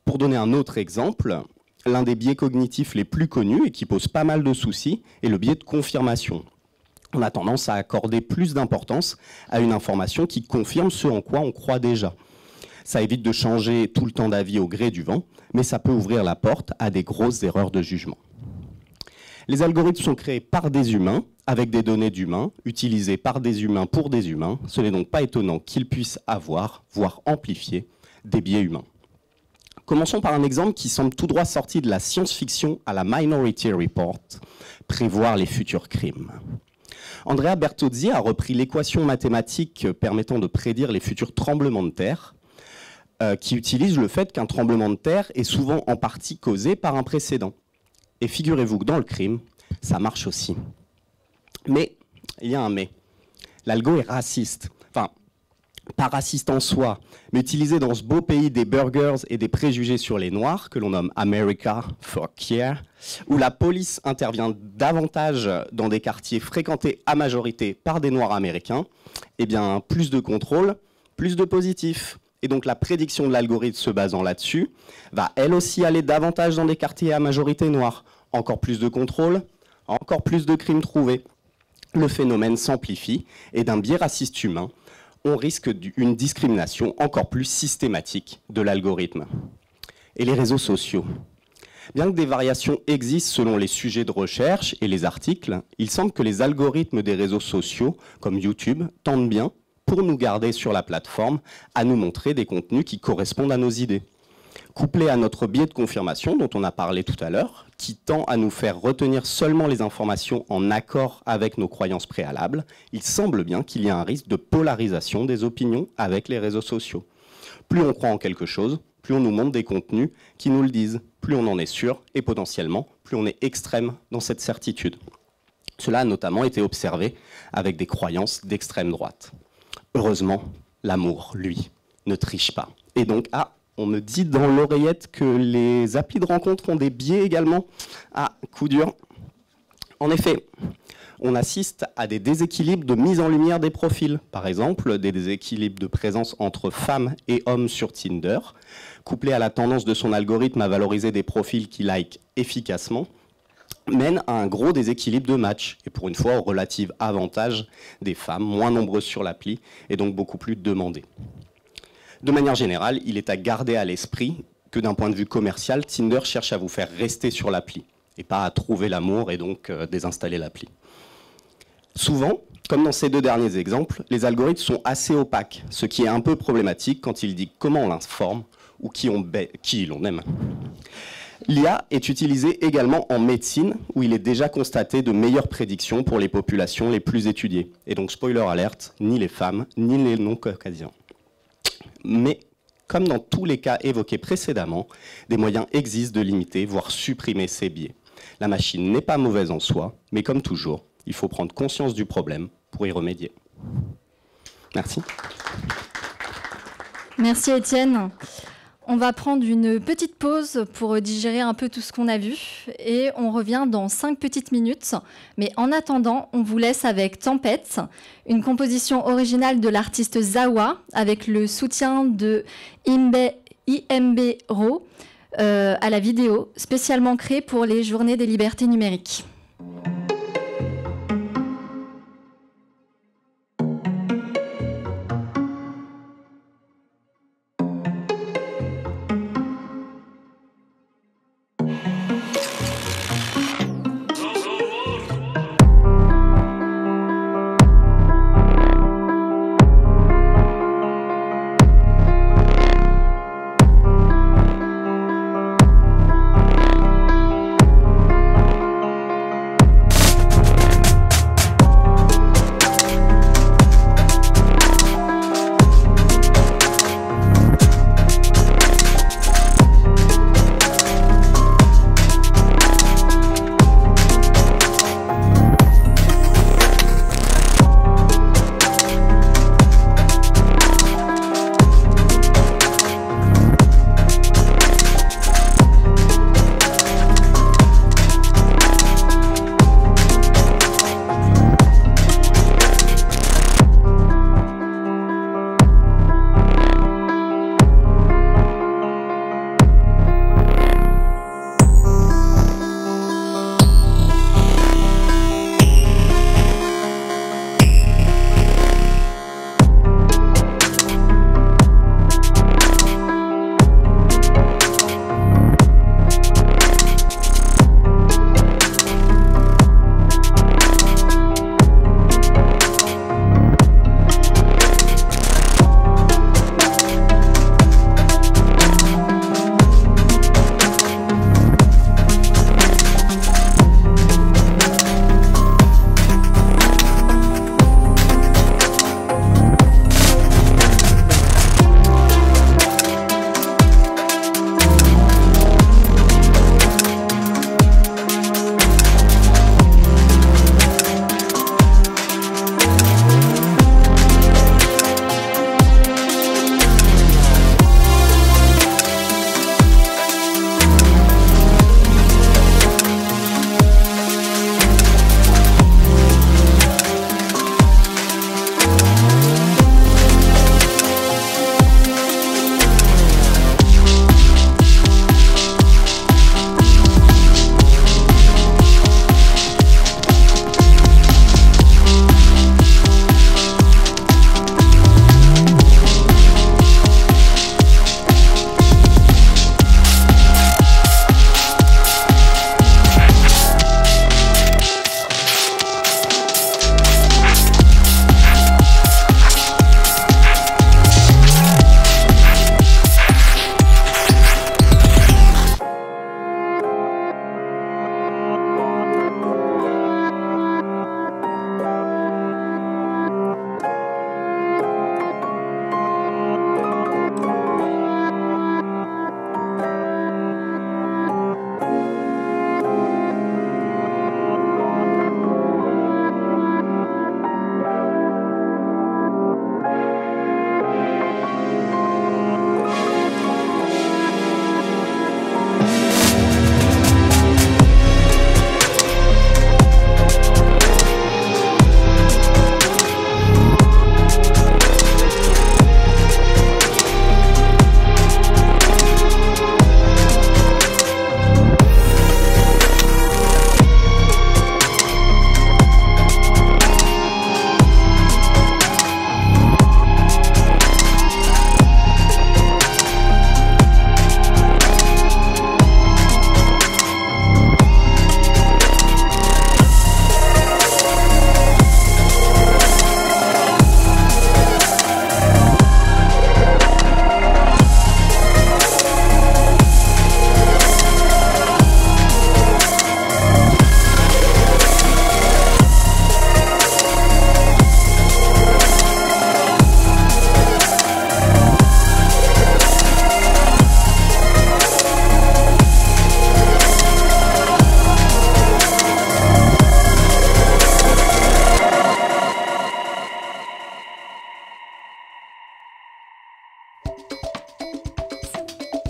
Pour donner un autre exemple, l'un des biais cognitifs les plus connus et qui pose pas mal de soucis est le biais de confirmation. On a tendance à accorder plus d'importance à une information qui confirme ce en quoi on croit déjà. Ça évite de changer tout le temps d'avis au gré du vent, mais ça peut ouvrir la porte à des grosses erreurs de jugement. Les algorithmes sont créés par des humains, avec des données d'humains, utilisés par des humains pour des humains. Ce n'est donc pas étonnant qu'ils puissent avoir, voire amplifier, des biais humains. Commençons par un exemple qui semble tout droit sorti de la science-fiction à la Minority Report, prévoir les futurs crimes. Andrea Bertozzi a repris l'équation mathématique permettant de prédire les futurs tremblements de terre, qui utilise le fait qu'un tremblement de terre est souvent en partie causé par un précédent. Et figurez-vous que dans le crime, ça marche aussi. Mais, il y a un mais. L'algo est raciste. Enfin, pas raciste en soi, mais utilisé dans ce beau pays des burgers et des préjugés sur les Noirs, que l'on nomme America, fuck yeah, où la police intervient davantage dans des quartiers fréquentés à majorité par des Noirs américains, eh bien, plus de contrôle, plus de positifs. Et donc la prédiction de l'algorithme se basant là-dessus va elle aussi aller davantage dans des quartiers à majorité noire. Encore plus de contrôle, encore plus de crimes trouvés. Le phénomène s'amplifie et d'un biais raciste humain, on risque une discrimination encore plus systématique de l'algorithme. Et les réseaux sociaux. Bien que des variations existent selon les sujets de recherche et les articles, il semble que les algorithmes des réseaux sociaux, comme YouTube, tentent bien, pour nous garder sur la plateforme, à nous montrer des contenus qui correspondent à nos idées. Couplé à notre biais de confirmation dont on a parlé tout à l'heure, qui tend à nous faire retenir seulement les informations en accord avec nos croyances préalables, il semble bien qu'il y a un risque de polarisation des opinions avec les réseaux sociaux. Plus on croit en quelque chose, plus on nous montre des contenus qui nous le disent, plus on en est sûr et potentiellement, plus on est extrême dans cette certitude. Cela a notamment été observé avec des croyances d'extrême droite. Heureusement, l'amour, lui, ne triche pas. Et donc, on me dit dans l'oreillette que les applis de rencontre ont des biais également. Coup dur. En effet, on assiste à des déséquilibres de mise en lumière des profils. Par exemple, des déséquilibres de présence entre femmes et hommes sur Tinder, couplés à la tendance de son algorithme à valoriser des profils qui like efficacement, mène à un gros déséquilibre de match, et pour une fois au relatif avantage des femmes, moins nombreuses sur l'appli, et donc beaucoup plus demandées. De manière générale, il est à garder à l'esprit que d'un point de vue commercial, Tinder cherche à vous faire rester sur l'appli, et pas à trouver l'amour et donc désinstaller l'appli. Souvent, comme dans ces deux derniers exemples, les algorithmes sont assez opaques, ce qui est un peu problématique quand ils disent comment on l'informe ou qui l'on aime. L'IA est utilisée également en médecine, où il est déjà constaté de meilleures prédictions pour les populations les plus étudiées. Et donc, spoiler alerte, ni les femmes, ni les non-caucasiens. Mais, comme dans tous les cas évoqués précédemment, des moyens existent de limiter, voire supprimer ces biais. La machine n'est pas mauvaise en soi, mais comme toujours, il faut prendre conscience du problème pour y remédier. Merci. Merci Étienne. On va prendre une petite pause pour digérer un peu tout ce qu'on a vu et on revient dans 5 petites minutes. Mais en attendant, on vous laisse avec Tempête, une composition originale de l'artiste Zawa avec le soutien de IMB Ro à la vidéo, spécialement créée pour les Journées des libertés numériques.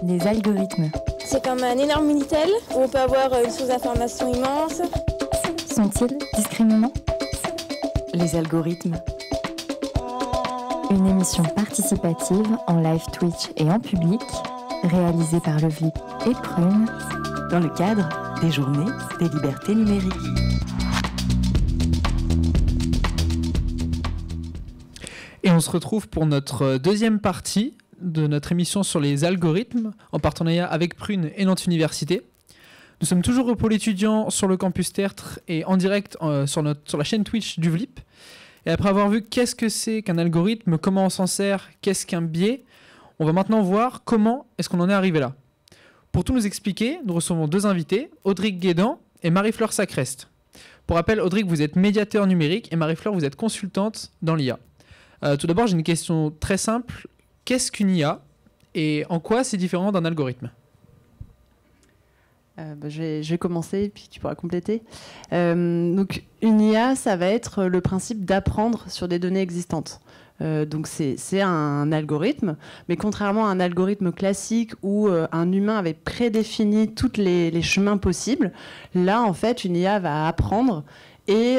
des algorithmes. C'est comme un énorme Minitel où on peut avoir une source d'information immense. Sont-ils discriminants? Les algorithmes. Une émission participative en live Twitch et en public, réalisée par le VLIP et Prune, dans le cadre des Journées des libertés numériques. Et on se retrouve pour notre deuxième partie de notre émission sur les algorithmes, en partenariat avec Prune et Nantes Université. Nous sommes toujours au pôle étudiant sur le campus Tertre et en direct sur la chaîne Twitch du VLIP. Et après avoir vu qu'est-ce que c'est qu'un algorithme, comment on s'en sert, qu'est-ce qu'un biais, on va maintenant voir comment est-ce qu'on en est arrivé là. Pour tout nous expliquer, nous recevons deux invités, Audric Guédan et Marie-Fleur Sacrest. Pour rappel, Audric, vous êtes médiateur numérique et Marie-Fleur, vous êtes consultante dans l'IA. Tout d'abord, j'ai une question très simple. Qu'est-ce qu'une IA et en quoi c'est différent d'un algorithme ? Je vais commencer, puis tu pourras compléter. Donc, une IA, ça va être le principe d'apprendre sur des données existantes. Donc, c'est un algorithme, mais contrairement à un algorithme classique où un humain avait prédéfini tous les chemins possibles, là, en fait, une IA va apprendre et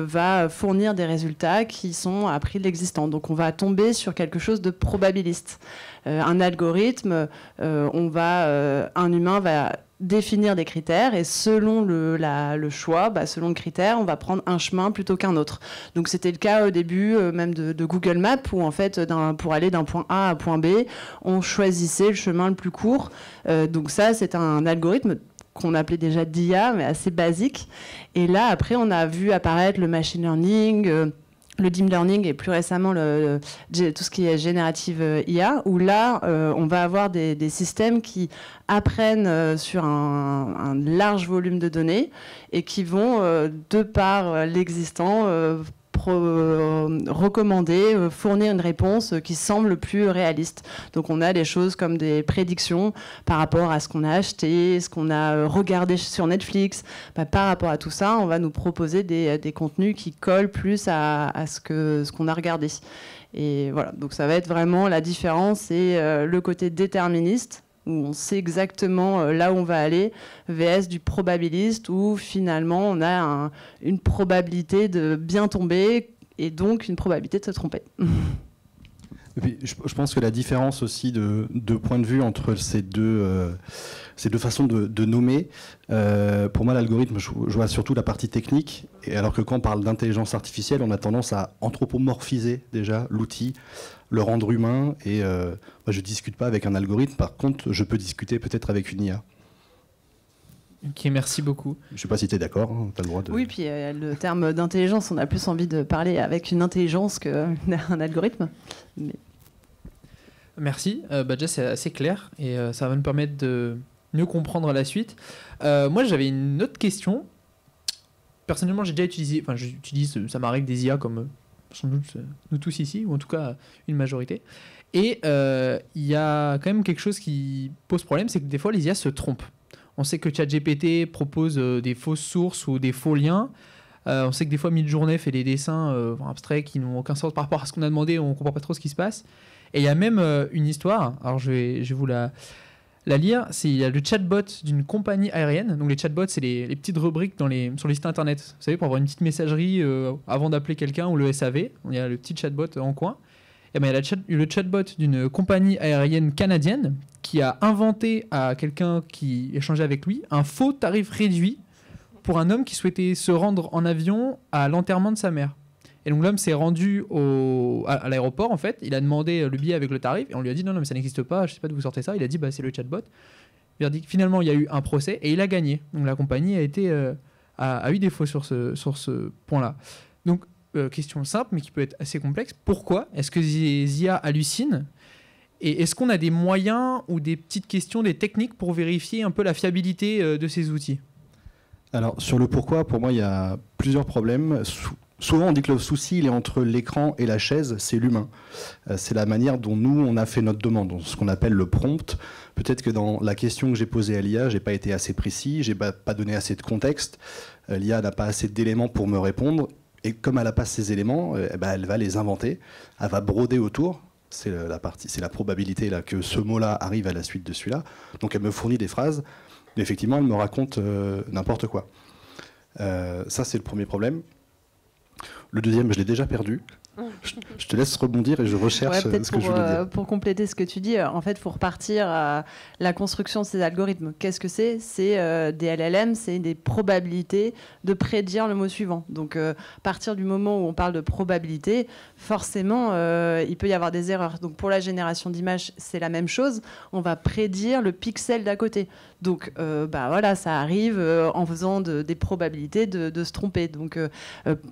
va fournir des résultats qui sont appris de l'existant. Donc on va tomber sur quelque chose de probabiliste. Un algorithme, un humain va définir des critères et selon le choix, selon le critère, on va prendre un chemin plutôt qu'un autre. Donc c'était le cas au début même de Google Maps où en fait pour aller d'un point A à point B, on choisissait le chemin le plus court. Donc ça c'est un algorithme qu'on appelait déjà d'IA, mais assez basique. Et là, après, on a vu apparaître le machine learning, le deep learning et plus récemment tout ce qui est générative IA, où là, on va avoir des systèmes qui apprennent sur un large volume de données et qui vont, de par l'existant, recommander, fournir une réponse qui semble plus réaliste. Donc on a des choses comme des prédictions par rapport à ce qu'on a acheté, ce qu'on a regardé sur Netflix. Par rapport à tout ça, on va nous proposer des contenus qui collent plus à ce qu'on a regardé. Et voilà, donc ça va être vraiment la différence et le côté déterministe où on sait exactement là où on va aller, VS du probabiliste, où finalement on a une probabilité de bien tomber et donc une probabilité de se tromper. Et puis, je pense que la différence aussi de point de vue entre ces deux façons de nommer, pour moi l'algorithme, je vois surtout la partie technique, et alors que quand on parle d'intelligence artificielle, on a tendance à anthropomorphiser déjà l'outil, le rendre humain, et moi je ne discute pas avec un algorithme, par contre je peux discuter peut-être avec une IA. Ok, merci beaucoup. Je ne sais pas si tu es d'accord, hein, tu as le droit de... Oui, puis le terme d'intelligence, on a plus envie de parler avec une intelligence qu'un algorithme. Mais... Merci, déjà c'est assez clair et ça va nous permettre de mieux comprendre la suite. Moi j'avais une autre question. Personnellement j'ai déjà utilisé, j'utilise, ça m'arrive des IA comme sans doute nous tous ici, ou en tout cas une majorité. Et il y a quand même quelque chose qui pose problème, c'est que des fois les IA se trompent. On sait que ChatGPT propose des fausses sources ou des faux liens. On sait que des fois Midjourney fait des dessins abstraits qui n'ont aucun sens par rapport à ce qu'on a demandé, on ne comprend pas trop ce qui se passe. Et il y a même une histoire, alors je vais vous la lire, il y a le chatbot d'une compagnie aérienne. Donc les chatbots, c'est les petites rubriques sur les sites internet. Vous savez, pour avoir une petite messagerie avant d'appeler quelqu'un ou le SAV, il y a le petit chatbot en coin. Et ben, il y a le chatbot d'une compagnie aérienne canadienne qui a inventé à quelqu'un qui échangeait avec lui un faux tarif réduit pour un homme qui souhaitait se rendre en avion à l'enterrement de sa mère. Et donc l'homme s'est rendu à l'aéroport, en fait, il a demandé le billet avec le tarif, et on lui a dit non mais ça n'existe pas, je sais pas d'où vous sortez ça. Il a dit c'est le chatbot. Verdict, finalement il y a eu un procès et il a gagné. Donc la compagnie a eu défaut sur ce point-là. Donc question simple mais qui peut être assez complexe, pourquoi est-ce que les IA hallucinent ? Et est-ce qu'on a des moyens ou des petites questions, des techniques pour vérifier un peu la fiabilité de ces outils ? Alors sur le pourquoi, pour moi il y a plusieurs problèmes. Souvent, on dit que le souci, il est entre l'écran et la chaise, c'est l'humain. C'est la manière dont nous, on a fait notre demande, ce qu'on appelle le prompt. Peut-être que dans la question que j'ai posée à l'IA, j'ai pas été assez précis, j'ai pas donné assez de contexte. L'IA n'a pas assez d'éléments pour me répondre. Et comme elle n'a pas ces éléments, elle va les inventer, elle va broder autour. c'est la probabilité là, que ce mot-là arrive à la suite de celui-là. Donc elle me fournit des phrases, mais effectivement elle me raconte n'importe quoi. Ça c'est le premier problème. Le deuxième, je l'ai déjà perdu. Je te laisse rebondir et je recherche ce que je voulais dire. Pour compléter ce que tu dis, en fait, il faut repartir à la construction de ces algorithmes. Qu'est-ce que c'est ? C'est des LLM, c'est des probabilités de prédire le mot suivant. Donc, à partir du moment où on parle de probabilité, forcément, il peut y avoir des erreurs. Donc, pour la génération d'images, c'est la même chose. On va prédire le pixel d'à côté. Donc, voilà, ça arrive en faisant des probabilités de se tromper. Donc,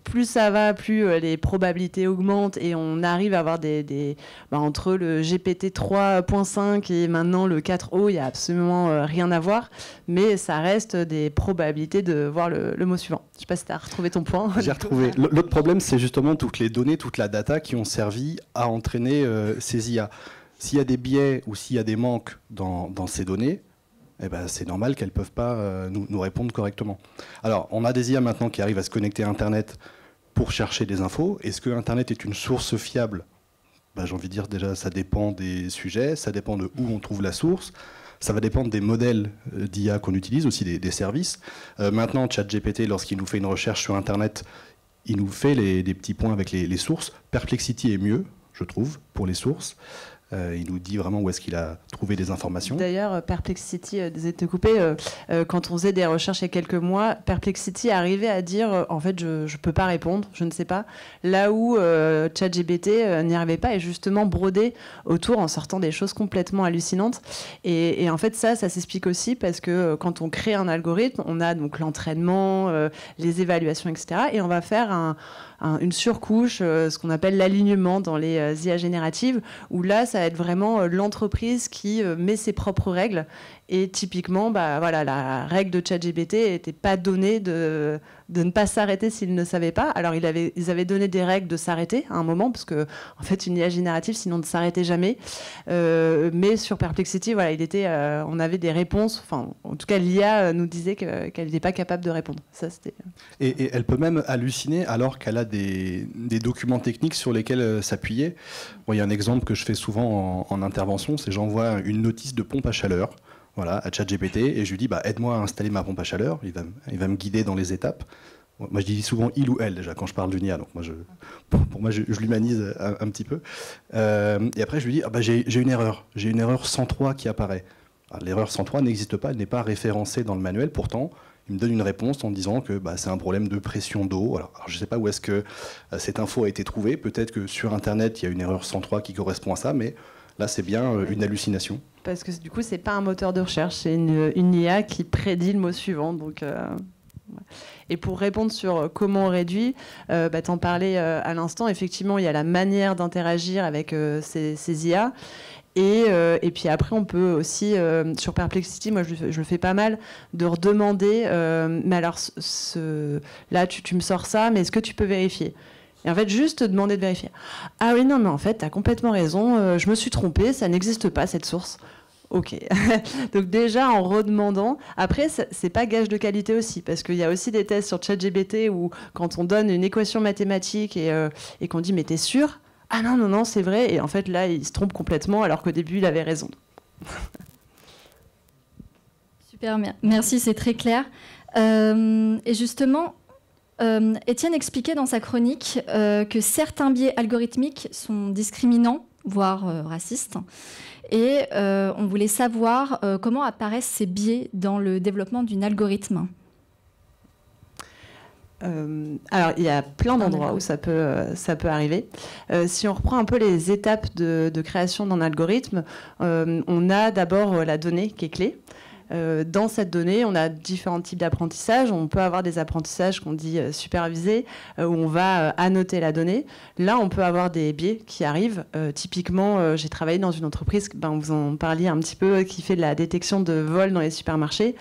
plus ça va, plus les probabilités augmentent et on arrive à avoir entre le GPT 3.5 et maintenant le 4O, il n'y a absolument rien à voir, mais ça reste des probabilités de voir le mot suivant. Je ne sais pas si tu as retrouvé ton point. J'ai retrouvé. L'autre problème, c'est justement toutes les données, toute la data qui ont servi à entraîner ces IA. S'il y a des biais ou s'il y a des manques dans ces données, eh ben, c'est normal qu'elles ne peuvent pas nous répondre correctement. Alors, on a des IA maintenant qui arrivent à se connecter à Internet pour chercher des infos. Est-ce que Internet est une source fiable ? Ben, j'ai envie de dire déjà, ça dépend des sujets, ça dépend de où on trouve la source, ça va dépendre des modèles d'IA qu'on utilise, aussi des services. Maintenant, ChatGPT, lorsqu'il nous fait une recherche sur Internet, il nous fait des petits points avec les sources. Perplexity est mieux, je trouve, pour les sources. Il nous dit vraiment où est-ce qu'il a trouvé des informations. D'ailleurs, Perplexity, désolé de te couper, quand on faisait des recherches il y a quelques mois, Perplexity arrivait à dire en fait, je ne peux pas répondre, je ne sais pas. Là où ChatGPT n'y arrivait pas et justement brodait autour en sortant des choses complètement hallucinantes. Et en fait, ça s'explique aussi parce que quand on crée un algorithme, on a donc l'entraînement, les évaluations, etc. Et on va faire une surcouche, ce qu'on appelle l'alignement dans les IA génératives, où là, ça va être vraiment l'entreprise qui met ses propres règles. Et typiquement, la règle de ChatGPT n'était pas donnée de ne pas s'arrêter s'ils ne savaient pas. Alors, ils avaient donné des règles de s'arrêter à un moment, parce que en fait, une IA générative, sinon, ne s'arrêtait jamais. Mais sur Perplexity, on avait des réponses. Enfin, en tout cas, l'IA nous disait qu'elle n'était pas capable de répondre. Ça, c'était... Et elle peut même halluciner alors qu'elle a des documents techniques sur lesquels s'appuyer. Bon, il y a un exemple que je fais souvent en intervention, c'est j'envoie une notice de pompe à chaleur. Voilà, à ChatGPT, et je lui dis aide-moi à installer ma pompe à chaleur. Il va me guider dans les étapes. Moi, je dis souvent il ou elle déjà quand je parle d'une IA. Donc pour moi, je l'humanise un petit peu. Et après, je lui dis j'ai une erreur. J'ai une erreur 103 qui apparaît. L'erreur 103 n'existe pas, elle n'est pas référencée dans le manuel. Pourtant, il me donne une réponse en disant que c'est un problème de pression d'eau. Alors, je ne sais pas où est-ce que cette info a été trouvée. Peut-être que sur Internet, il y a une erreur 103 qui correspond à ça, mais là, c'est bien une hallucination. Parce que du coup, c'est pas un moteur de recherche, c'est une IA qui prédit le mot suivant. Donc, et pour répondre sur comment on réduit, t'en parlais à l'instant, effectivement, il y a la manière d'interagir avec ces IA. Et puis après, on peut aussi, sur Perplexity, moi je le fais pas mal, de redemander, mais alors là tu me sors ça, mais est-ce que tu peux vérifier ? Et en fait, juste te demander de vérifier. Ah oui, non, mais en fait, tu as complètement raison, je me suis trompée, ça n'existe pas, cette source. Ok. Donc déjà, en redemandant, après, c'est pas gage de qualité aussi, parce qu'il y a aussi des tests sur ChatGPT où quand on donne une équation mathématique et qu'on dit « mais t'es sûr ?» Ah non, c'est vrai. Et en fait, là, il se trompe complètement, alors qu'au début, il avait raison. Super, merci, c'est très clair. Et justement... Étienne expliquait dans sa chronique que certains biais algorithmiques sont discriminants, voire racistes. Et on voulait savoir comment apparaissent ces biais dans le développement d'un algorithme. Alors, il y a plein d'endroits où ça peut arriver. Si on reprend un peu les étapes de création d'un algorithme, on a d'abord la donnée qui est clé. Dans cette donnée, on a différents types d'apprentissage. On peut avoir des apprentissages qu'on dit supervisés, où on va annoter la donnée. Là, on peut avoir des biais qui arrivent. Typiquement, j'ai travaillé dans une entreprise, vous en parliez un petit peu, qui fait de la détection de vols dans les supermarchés.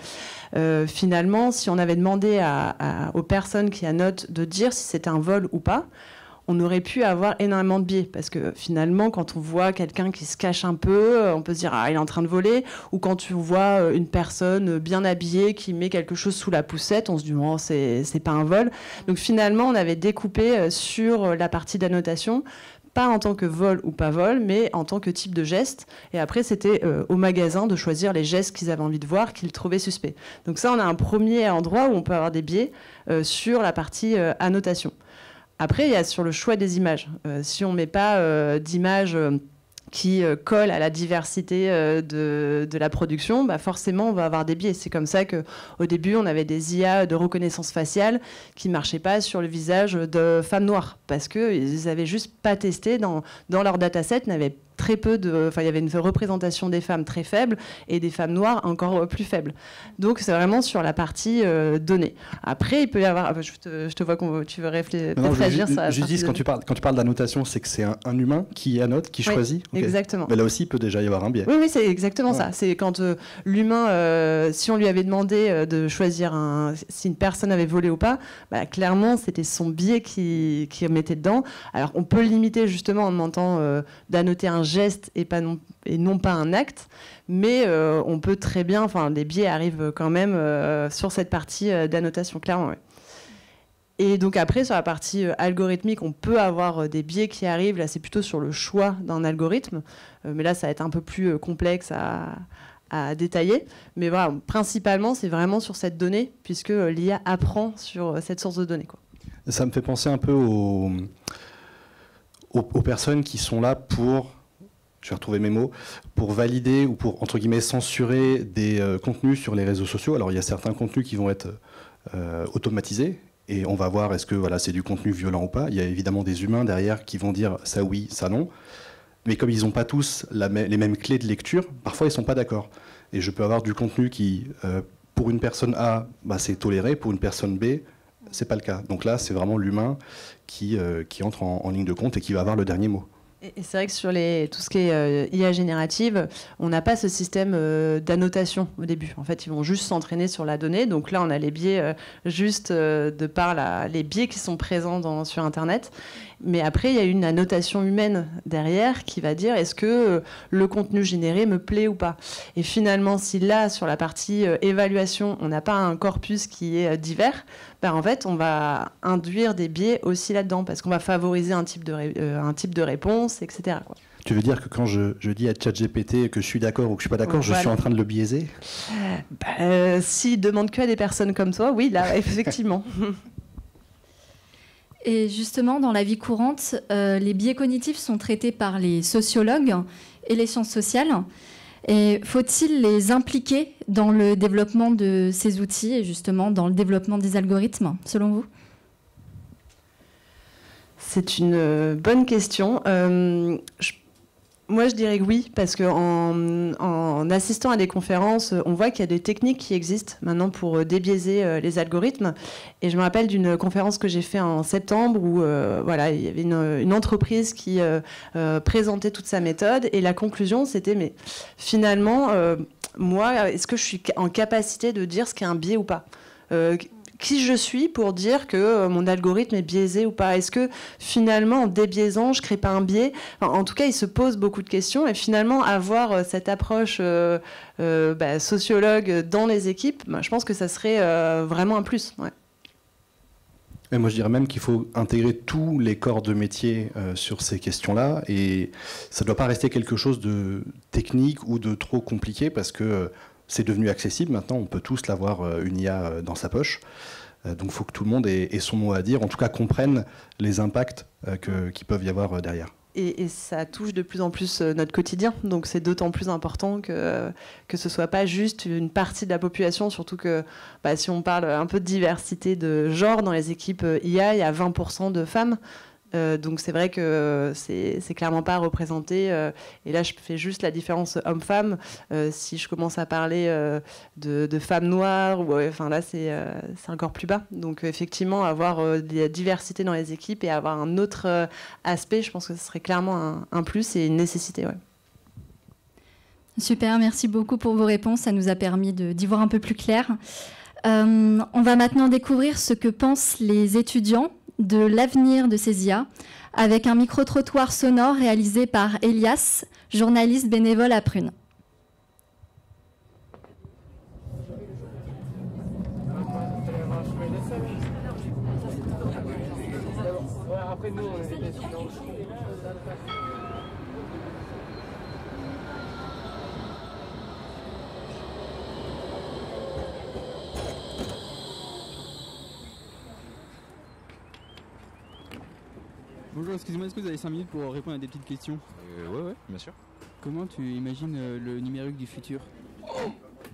Finalement, si on avait demandé aux personnes qui annotent de dire si c'était un vol ou pas, on aurait pu avoir énormément de biais, parce que finalement, quand on voit quelqu'un qui se cache un peu, on peut se dire « Ah, il est en train de voler », ou quand tu vois une personne bien habillée qui met quelque chose sous la poussette, on se dit « Oh, c'est pas un vol ». Donc finalement, on avait découpé sur la partie d'annotation pas en tant que vol ou pas vol, mais en tant que type de geste. Et après, c'était au magasin de choisir les gestes qu'ils avaient envie de voir, qu'ils trouvaient suspects. Donc ça, on a un premier endroit où on peut avoir des biais sur la partie annotation. Après, il y a sur le choix des images. Si on ne met pas d'images qui colle à la diversité de la production, bah forcément on va avoir des biais. C'est comme ça qu'au début on avait des IA de reconnaissance faciale qui ne marchaient pas sur le visage de femmes noires parce qu'ils n'avaient juste pas testé dans leur dataset, n'avaient très peu il y avait une représentation des femmes très faible et des femmes noires encore plus faibles. Donc c'est vraiment sur la partie données. Après il peut y avoir, je te vois que tu veux réagir ça. Je dis quand tu parles d'annotation, c'est que c'est un humain qui annote, qui choisit. Okay. Exactement. Mais là aussi il peut déjà y avoir un biais. Oui, c'est exactement ça. C'est quand l'humain, si on lui avait demandé de choisir si une personne avait volé ou pas, bah, clairement c'était son biais qui mettait dedans. Alors on peut le limiter justement en demandant d'annoter un geste et non pas un acte, mais on peut très bien, enfin les biais arrivent quand même sur cette partie d'annotation, clairement. Ouais. Et donc après, sur la partie algorithmique, on peut avoir des biais qui arrivent, là c'est plutôt sur le choix d'un algorithme, mais là ça va être un peu plus complexe à détailler, mais voilà, principalement c'est vraiment sur cette donnée, puisque l'IA apprend sur cette source de données, quoi. Ça me fait penser un peu aux personnes qui sont là pour, je vais retrouver mes mots, pour valider ou pour, entre guillemets, censurer des contenus sur les réseaux sociaux. Alors il y a certains contenus qui vont être automatisés, et on va voir est-ce que voilà, c'est du contenu violent ou pas. Il y a évidemment des humains derrière qui vont dire ça oui, ça non. Mais comme ils n'ont pas tous les mêmes clés de lecture, parfois ils ne sont pas d'accord. Et je peux avoir du contenu qui, pour une personne A, bah, c'est toléré, pour une personne B, c'est pas le cas. Donc là, c'est vraiment l'humain qui entre en ligne de compte et qui va avoir le dernier mot. Et c'est vrai que sur tout ce qui est IA générative, on n'a pas ce système d'annotation au début. En fait, ils vont juste s'entraîner sur la donnée. Donc là, on a les biais juste de par les biais qui sont présents sur Internet. Mais après, il y a une annotation humaine derrière qui va dire est-ce que le contenu généré me plaît ou pas. Et finalement, si là, sur la partie évaluation, on n'a pas un corpus qui est divers, ben en fait, on va induire des biais aussi là-dedans parce qu'on va favoriser un type de réponse, etc., quoi. Tu veux dire que quand je dis à ChatGPT que je suis d'accord ou que je suis pas d'accord, voilà, je suis en train de le biaiser ? S'il demande que à des personnes comme toi, oui, là, effectivement. Et justement, dans la vie courante, les biais cognitifs sont traités par les sociologues et les sciences sociales. Et faut-il les impliquer dans le développement de ces outils et justement dans le développement des algorithmes, selon vous ? C'est une bonne question. Moi, je dirais que oui, parce qu'en assistant à des conférences, on voit qu'il y a des techniques qui existent maintenant pour débiaiser les algorithmes. Et je me rappelle d'une conférence que j'ai faite en septembre où voilà, il y avait une entreprise qui présentait toute sa méthode. Et la conclusion, c'était, mais finalement, moi, est-ce que je suis en capacité de dire ce qu'est un biais ou pas ? Qui je suis pour dire que mon algorithme est biaisé ou pas ? Est-ce que finalement, en débiaisant, je ne crée pas un biais ? En tout cas, il se pose beaucoup de questions et finalement, avoir cette approche sociologue dans les équipes, je pense que ça serait vraiment un plus. Ouais. Et moi, je dirais même qu'il faut intégrer tous les corps de métier sur ces questions-là et ça ne doit pas rester quelque chose de technique ou de trop compliqué parce que c'est devenu accessible maintenant, on peut tous l'avoir une IA dans sa poche. Donc il faut que tout le monde ait son mot à dire, en tout cas comprenne les impacts qui peuvent y avoir derrière. Et ça touche de plus en plus notre quotidien, donc c'est d'autant plus important que ce ne soit pas juste une partie de la population, surtout que si on parle un peu de diversité de genre dans les équipes IA, il y a 20% de femmes. Donc c'est vrai que c'est clairement pas représenté. Et là, je fais juste la différence homme-femme. Si je commence à parler de femmes noires, enfin là, c'est encore plus bas. Donc effectivement, avoir de la diversité dans les équipes et avoir un autre aspect, je pense que ce serait clairement un plus et une nécessité. Ouais. Super, merci beaucoup pour vos réponses. Ça nous a permis d'y voir un peu plus clair. On va maintenant découvrir ce que pensent les étudiants de l'avenir de ces IA, avec un micro-trottoir sonore réalisé par Elias, journaliste bénévole à Prune. Bonjour, excusez-moi, est-ce que vous avez 5 minutes pour répondre à des petites questions? Ouais, bien sûr. Comment tu imagines le numérique du futur?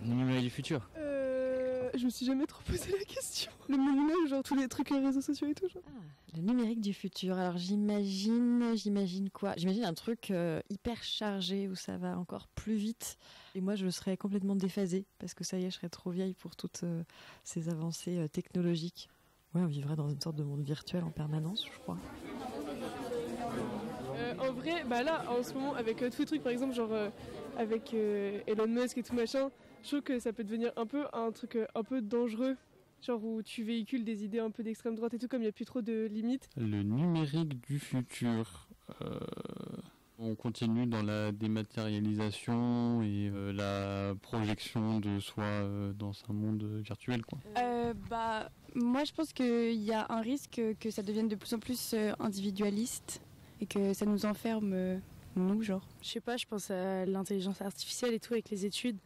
Le numérique du futur? Je me suis jamais trop posé la question. Le numérique, genre tous les trucs, les réseaux sociaux et tout. Genre. Le numérique du futur. Alors j'imagine quoi? J'imagine un truc hyper chargé où ça va encore plus vite. Et moi, je serais complètement déphasée parce que ça y est, je serais trop vieille pour toutes ces avancées technologiques. Ouais, on vivrait dans une sorte de monde virtuel en permanence, je crois. En vrai, bah là, en ce moment, avec tous les trucs, par exemple, genre avec Elon Musk et tout machin, je trouve que ça peut devenir un peu un truc un peu dangereux, genre où tu véhicules des idées un peu d'extrême droite et tout, comme il n'y a plus trop de limites. Le numérique du futur. On continue dans la dématérialisation et la projection de soi dans un monde virtuel, quoi. Moi, je pense qu'il y a un risque que ça devienne de plus en plus individualiste et que ça nous enferme, nous, genre. Je sais pas, je pense à l'intelligence artificielle et tout avec les études,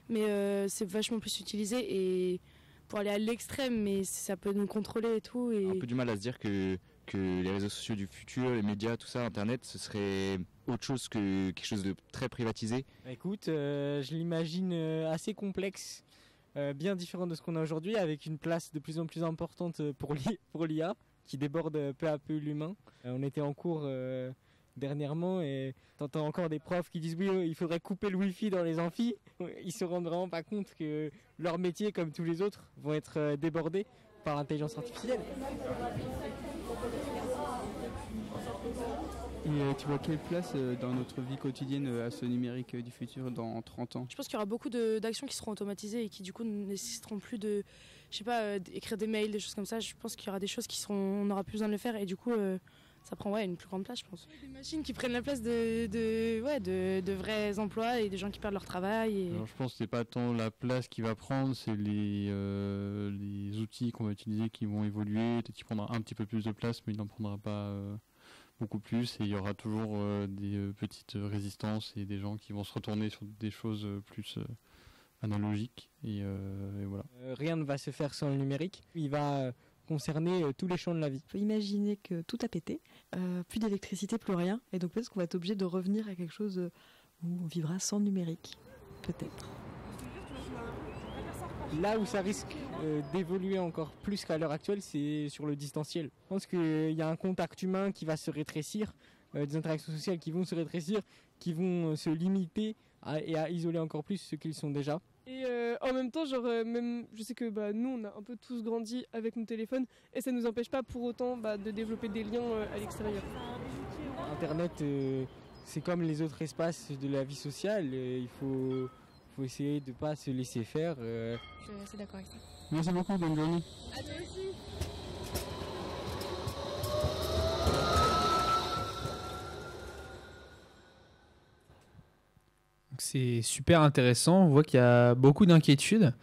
mais c'est vachement plus utilisé et pour aller à l'extrême, mais ça peut nous contrôler et tout. Et... Un peu du mal à se dire que les réseaux sociaux du futur, les médias, tout ça, Internet, ce serait autre chose que quelque chose de très privatisé. Écoute, je l'imagine assez complexe, bien différent de ce qu'on a aujourd'hui, avec une place de plus en plus importante pour l'IA, qui déborde peu à peu l'humain. On était en cours dernièrement et t'entends encore des profs qui disent oui, il faudrait couper le wifi dans les amphis. Ils se rendent vraiment pas compte que leur métier, comme tous les autres, vont être débordés par l'intelligence artificielle. Et tu vois quelle place dans notre vie quotidienne à ce numérique du futur dans 30 ans? Je pense qu'il y aura beaucoup d'actions qui seront automatisées et qui du coup ne nécessiteront plus de, je sais pas, écrire des mails, des choses comme ça. Je pense qu'il y aura des choses on n'aura plus besoin de le faire et du coup ça prend une plus grande place, je pense. Des machines qui prennent la place de vrais emplois et des gens qui perdent leur travail. Et... Alors, je pense que c'est pas tant la place qui va prendre, c'est les outils qu'on va utiliser qui vont évoluer. Peut-être qu'il prendra un petit peu plus de place, mais il n'en prendra pas beaucoup plus. Et il y aura toujours des petites résistances et des gens qui vont se retourner sur des choses plus analogiques. Et voilà. Rien ne va se faire sans le numérique. Il va concerner tous les champs de la vie. Il faut imaginer que tout a pété, plus d'électricité, plus rien, et donc peut-être qu'on va être obligé de revenir à quelque chose où on vivra sans numérique, peut-être. Là où ça risque d'évoluer encore plus qu'à l'heure actuelle, c'est sur le distanciel. Je pense qu'il y a un contact humain qui va se rétrécir, des interactions sociales qui vont se rétrécir, qui vont se limiter et à isoler encore plus ceux qu'ils sont déjà. Et en même temps, même, je sais que nous, on a un peu tous grandi avec nos téléphones et ça ne nous empêche pas pour autant de développer des liens à l'extérieur. Internet, c'est comme les autres espaces de la vie sociale. Il faut essayer de ne pas se laisser faire. Je suis assez d'accord avec ça. Merci beaucoup, bonne journée. À toi aussi. C'est super intéressant, on voit qu'il y a beaucoup d'inquiétudes.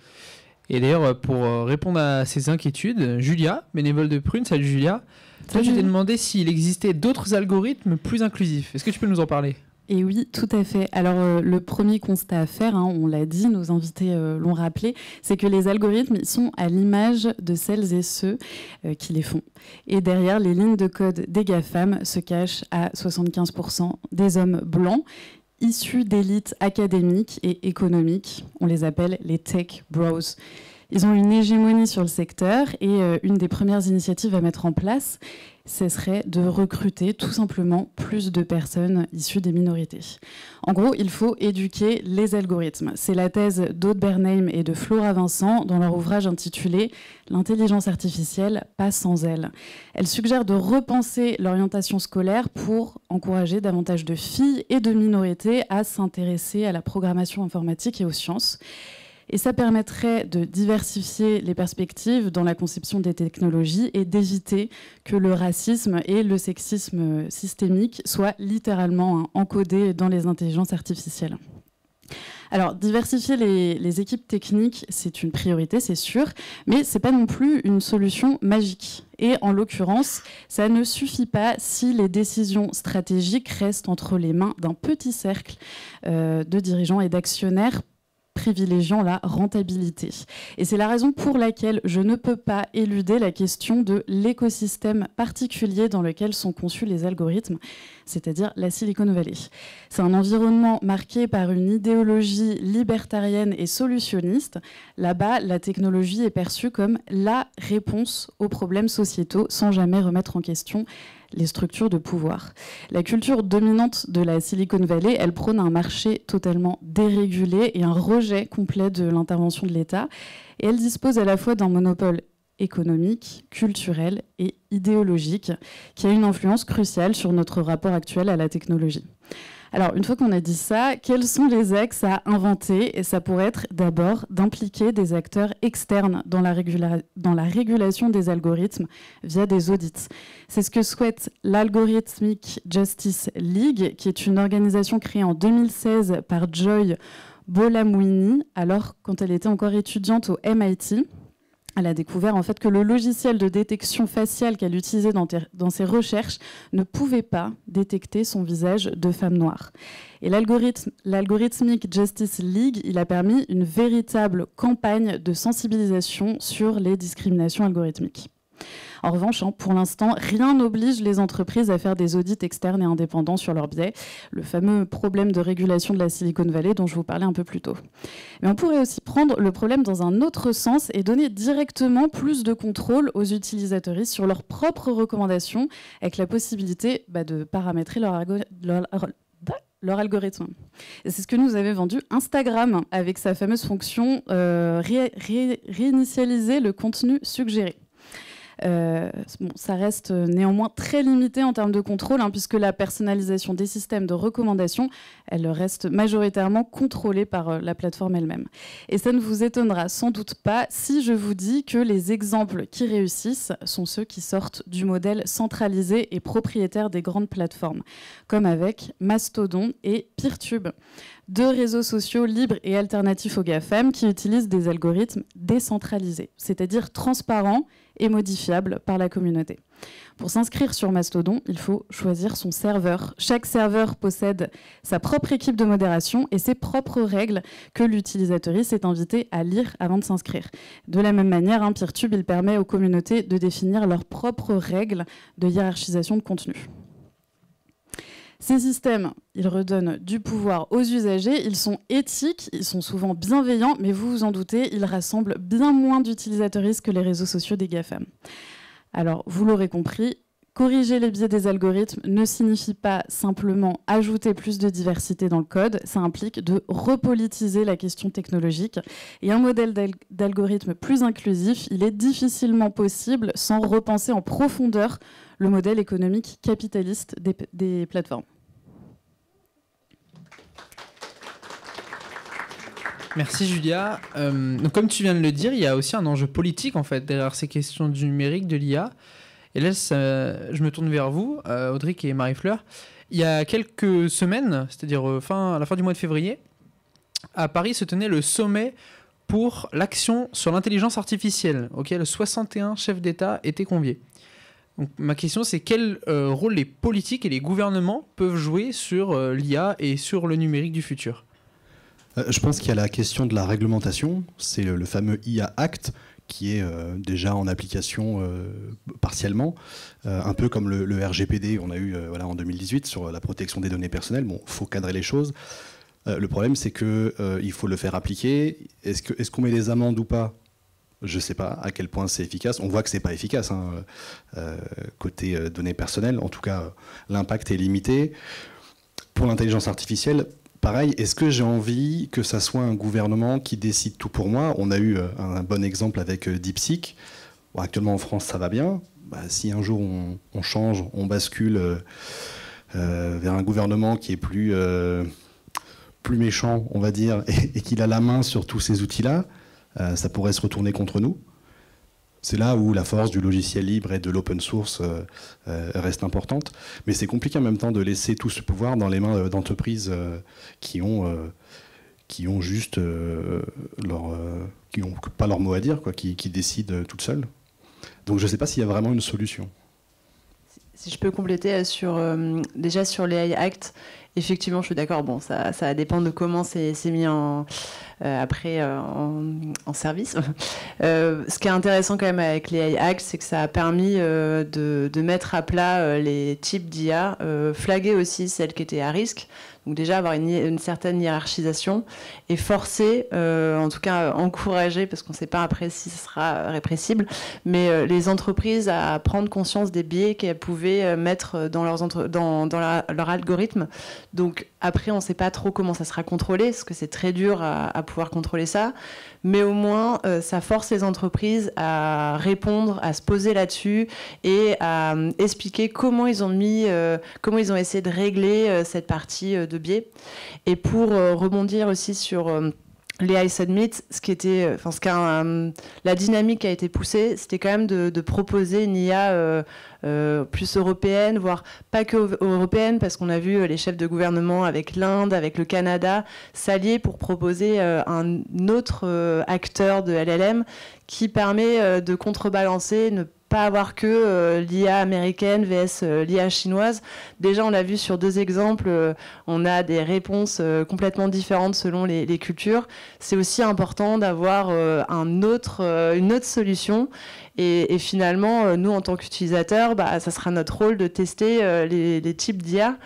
Et d'ailleurs, pour répondre à ces inquiétudes, Julia, bénévole de Prune, salut Julia. Toi, je t'ai demandé s'il existait d'autres algorithmes plus inclusifs. Est-ce que tu peux nous en parler ? Et oui, tout à fait. Alors, le premier constat à faire, on l'a dit, nos invités l'ont rappelé, c'est que les algorithmes ils sont à l'image de celles et ceux qui les font. Et derrière les lignes de code des GAFAM se cachent à 75% des hommes blancs, issus d'élites académiques et économiques. On les appelle les tech bros. Ils ont une hégémonie sur le secteur et une des premières initiatives à mettre en place, ce serait de recruter tout simplement plus de personnes issues des minorités. En gros, il faut éduquer les algorithmes. C'est la thèse d'Aude Bernheim et de Flora Vincent dans leur ouvrage intitulé « L'intelligence artificielle, pas sans elle ». Elle suggère de repenser l'orientation scolaire pour encourager davantage de filles et de minorités à s'intéresser à la programmation informatique et aux sciences. Et ça permettrait de diversifier les perspectives dans la conception des technologies et d'éviter que le racisme et le sexisme systémique soient littéralement encodés dans les intelligences artificielles. Alors, diversifier les équipes techniques, c'est une priorité, c'est sûr, mais ce n'est pas non plus une solution magique. Et en l'occurrence, ça ne suffit pas si les décisions stratégiques restent entre les mains d'un petit cercle de dirigeants et d'actionnaires privilégiant la rentabilité. Et c'est la raison pour laquelle je ne peux pas éluder la question de l'écosystème particulier dans lequel sont conçus les algorithmes, c'est-à-dire la Silicon Valley. C'est un environnement marqué par une idéologie libertarienne et solutionniste. Là-bas, la technologie est perçue comme la réponse aux problèmes sociétaux sans jamais remettre en question les structures de pouvoir. La culture dominante de la Silicon Valley, elle prône un marché totalement dérégulé et un rejet complet de l'intervention de l'État. Et elle dispose à la fois d'un monopole économique, culturel et idéologique qui a une influence cruciale sur notre rapport actuel à la technologie. Alors, une fois qu'on a dit ça, quels sont les axes à inventer? Et ça pourrait être d'abord d'impliquer des acteurs externes dans la régulation des algorithmes via des audits. C'est ce que souhaite l'Algorithmic Justice League, qui est une organisation créée en 2016 par Joy Buolamwini, alors quand elle était encore étudiante au MIT. Elle a découvert en fait que le logiciel de détection faciale qu'elle utilisait dans ses recherches ne pouvait pas détecter son visage de femme noire. Et l'Algorithmic Justice League, il a permis une véritable campagne de sensibilisation sur les discriminations algorithmiques. En revanche, pour l'instant, rien n'oblige les entreprises à faire des audits externes et indépendants sur leurs biais, le fameux problème de régulation de la Silicon Valley dont je vous parlais un peu plus tôt. Mais on pourrait aussi prendre le problème dans un autre sens et donner directement plus de contrôle aux utilisateurs sur leurs propres recommandations, avec la possibilité de paramétrer leur algorithme. Et c'est ce que nous avait vendu Instagram avec sa fameuse fonction réinitialiser le contenu suggéré. Ça reste néanmoins très limité en termes de contrôle, puisque la personnalisation des systèmes de recommandation, elle reste majoritairement contrôlée par la plateforme elle-même. Et ça ne vous étonnera sans doute pas si je vous dis que les exemples qui réussissent sont ceux qui sortent du modèle centralisé et propriétaire des grandes plateformes, comme avec Mastodon et Peertube, deux réseaux sociaux libres et alternatifs aux GAFAM qui utilisent des algorithmes décentralisés, c'est-à-dire transparents et modifiable par la communauté. Pour s'inscrire sur Mastodon, il faut choisir son serveur. Chaque serveur possède sa propre équipe de modération et ses propres règles que l'utilisateur est invité à lire avant de s'inscrire. De la même manière, Peertube, il permet aux communautés de définir leurs propres règles de hiérarchisation de contenu. Ces systèmes, ils redonnent du pouvoir aux usagers, ils sont éthiques, ils sont souvent bienveillants, mais vous vous en doutez, ils rassemblent bien moins d'utilisateurs que les réseaux sociaux des GAFAM. Alors, vous l'aurez compris, corriger les biais des algorithmes ne signifie pas simplement ajouter plus de diversité dans le code, ça implique de repolitiser la question technologique. Et un modèle d'algorithme plus inclusif, il est difficilement possible sans repenser en profondeur le modèle économique capitaliste des plateformes. Merci Julia. Donc comme tu viens de le dire, il y a aussi un enjeu politique en fait derrière ces questions du numérique, de l'IA. Et là, je me tourne vers vous, Audric et Marie-Fleur. Il y a quelques semaines, c'est-à-dire à la fin du mois de février, à Paris se tenait le sommet pour l'action sur l'intelligence artificielle, auquel 61 chefs d'État étaient conviés. Donc, ma question, c'est quel rôle les politiques et les gouvernements peuvent jouer sur l'IA et sur le numérique du futur ? Je pense qu'il y a la question de la réglementation. C'est le fameux IA Act qui est déjà en application partiellement, un peu comme le RGPD on a eu en 2018 sur la protection des données personnelles. Bon, il faut cadrer les choses. Le problème, c'est qu'il faut le faire appliquer. Est-ce qu'on met des amendes ou pas ? Je ne sais pas à quel point c'est efficace. On voit que ce n'est pas efficace côté données personnelles. En tout cas, l'impact est limité. Pour l'intelligence artificielle, pareil, est-ce que j'ai envie que ça soit un gouvernement qui décide tout pour moi ? On a eu un bon exemple avec DeepSeek. Bon, actuellement, en France, ça va bien. Si un jour on change, on bascule vers un gouvernement qui est plus méchant, on va dire, et qu'il a la main sur tous ces outils-là, ça pourrait se retourner contre nous. C'est là où la force du logiciel libre et de l'open source reste importante. Mais c'est compliqué en même temps de laisser tout ce pouvoir dans les mains d'entreprises qui ont juste qui n'ont pas leur mot à dire, qui décident toutes seules. Donc je ne sais pas s'il y a vraiment une solution. Si je peux compléter déjà sur l'AI Act effectivement, je suis d'accord. Bon, ça dépend de comment c'est mis en service. Ce qui est intéressant quand même avec les AI Act, c'est que ça a permis de mettre à plat les types d'IA, flaguer aussi celles qui étaient à risque. Donc déjà avoir une certaine hiérarchisation et forcer, en tout cas encourager, parce qu'on ne sait pas après si ce sera répressible, mais les entreprises à prendre conscience des biais qu'elles pouvaient mettre dans leur algorithme. Donc après, on ne sait pas trop comment ça sera contrôlé, parce que c'est très dur à pouvoir contrôler ça. Mais au moins, ça force les entreprises à répondre, à se poser là-dessus et à expliquer comment ils ont essayé de régler cette partie de biais. Et pour rebondir aussi sur l'AI Summit, la dynamique qui a été poussée, c'était quand même de proposer une IA plus européenne, voire pas que européenne, parce qu'on a vu les chefs de gouvernement avec l'Inde, avec le Canada, s'allier pour proposer un autre acteur de LLM qui permet de contrebalancer, ne pas avoir que l'IA américaine vs l'IA chinoise. Déjà, on l'a vu sur 2 exemples, on a des réponses complètement différentes selon les cultures. C'est aussi important d'avoir une autre solution. Et finalement, nous, en tant qu'utilisateurs, ça sera notre rôle de tester les types d'IA.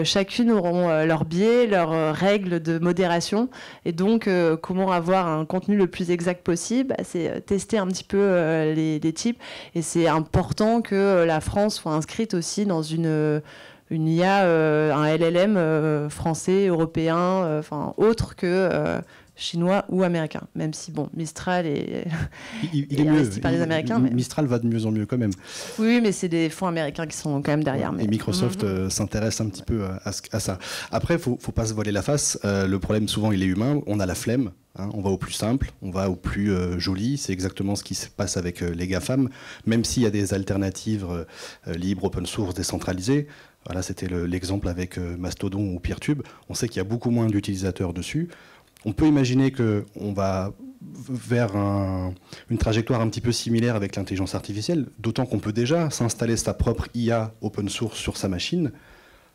Chacune auront leurs biais, leurs règles de modération. Et donc, comment avoir un contenu le plus exact possible, c'est tester un petit peu les types. Et c'est important que la France soit inscrite aussi dans une IA, un LLM français, européen, autre que... chinois ou américain, même si Mistral est investi par les Américains. Mistral va de mieux en mieux quand même. Oui, mais c'est des fonds américains qui sont quand même derrière. Et Microsoft s'intéresse un petit peu à ça. Après, faut pas se voiler la face. Le problème, souvent, il est humain. On a la flemme. On va au plus simple, on va au plus joli. C'est exactement ce qui se passe avec les GAFAM. Même s'il y a des alternatives libres, open source, décentralisées. Voilà, c'était l'exemple avec Mastodon ou Peertube. On sait qu'il y a beaucoup moins d'utilisateurs dessus. On peut imaginer qu'on va vers une trajectoire un petit peu similaire avec l'intelligence artificielle, d'autant qu'on peut déjà s'installer sa propre IA open source sur sa machine,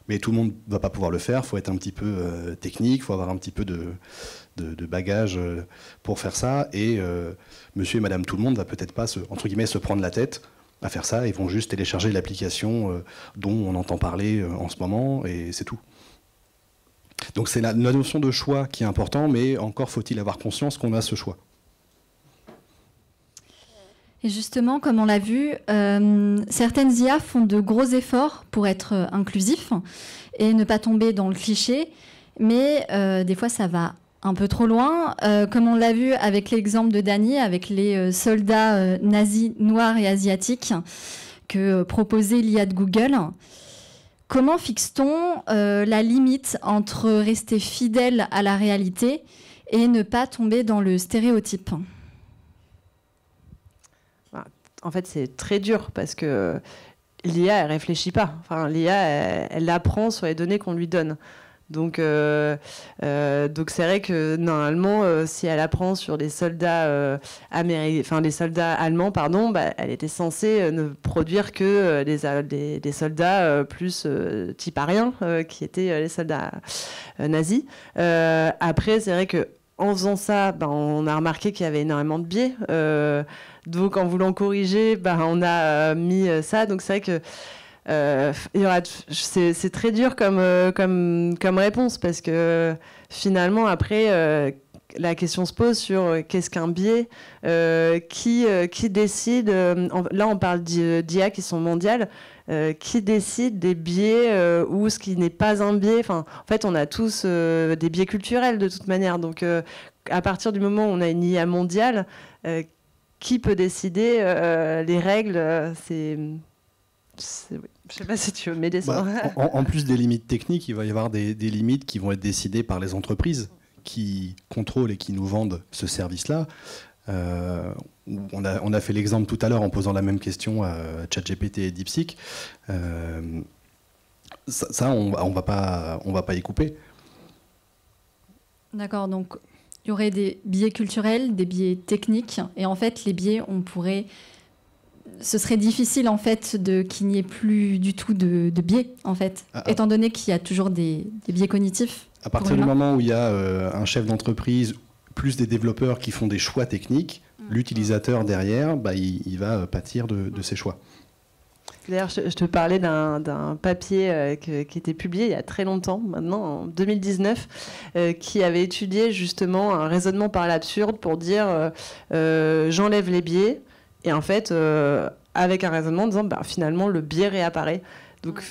mais tout le monde ne va pas pouvoir le faire, il faut être un petit peu technique, il faut avoir un petit peu de bagage pour faire ça, et monsieur et madame tout le monde ne va peut-être pas se prendre la tête à faire ça, ils vont juste télécharger l'application dont on entend parler en ce moment, et c'est tout. Donc c'est la notion de choix qui est importante, mais encore faut-il avoir conscience qu'on a ce choix. Et justement, comme on l'a vu, certaines IA font de gros efforts pour être inclusifs et ne pas tomber dans le cliché, mais des fois ça va un peu trop loin, comme on l'a vu avec l'exemple de Dany, avec les soldats nazis noirs et asiatiques que proposait l'IA de Google. Comment fixe-t-on la limite entre rester fidèle à la réalité et ne pas tomber dans le stéréotype ? En fait, c'est très dur parce que l'IA, elle ne réfléchit pas. Enfin, l'IA, elle apprend sur les données qu'on lui donne. Donc c'est vrai que normalement, si elle apprend sur des soldats les soldats allemands, elle était censée ne produire que des soldats plus type arien, qui étaient les soldats nazis. Après, c'est vrai que en faisant ça, on a remarqué qu'il y avait énormément de biais. Donc en voulant corriger, on a mis ça. Donc c'est vrai que c'est très dur comme réponse parce que finalement après la question se pose sur qu'est-ce qu'un biais, qui décide, là on parle d'IA qui sont mondiales, qui décide des biais ou ce qui n'est pas un biais. En fait on a tous des biais culturels de toute manière, donc à partir du moment où on a une IA mondiale, qui peut décider les règles, oui. Je ne sais pas si tu veux m'aider ça. En plus des limites techniques, il va y avoir des limites qui vont être décidées par les entreprises qui contrôlent et qui nous vendent ce service-là. On a fait l'exemple tout à l'heure en posant la même question à ChatGPT et DeepSeek. Ça, on va pas y couper. D'accord, donc il y aurait des biais culturels, des biais techniques, et en fait les biais, on pourrait ce serait difficile en fait qu'il n'y ait plus du tout de biais en fait, étant donné qu'il y a toujours des biais cognitifs. À partir du moment où il y a un chef d'entreprise plus des développeurs qui font des choix techniques, l'utilisateur derrière, il va pâtir de ses choix. D'ailleurs, je te parlais d'un papier qui était publié il y a très longtemps, maintenant en 2019, qui avait étudié justement un raisonnement par l'absurde pour dire j'enlève les biais, et en fait, avec un raisonnement en disant finalement le biais réapparaît. Donc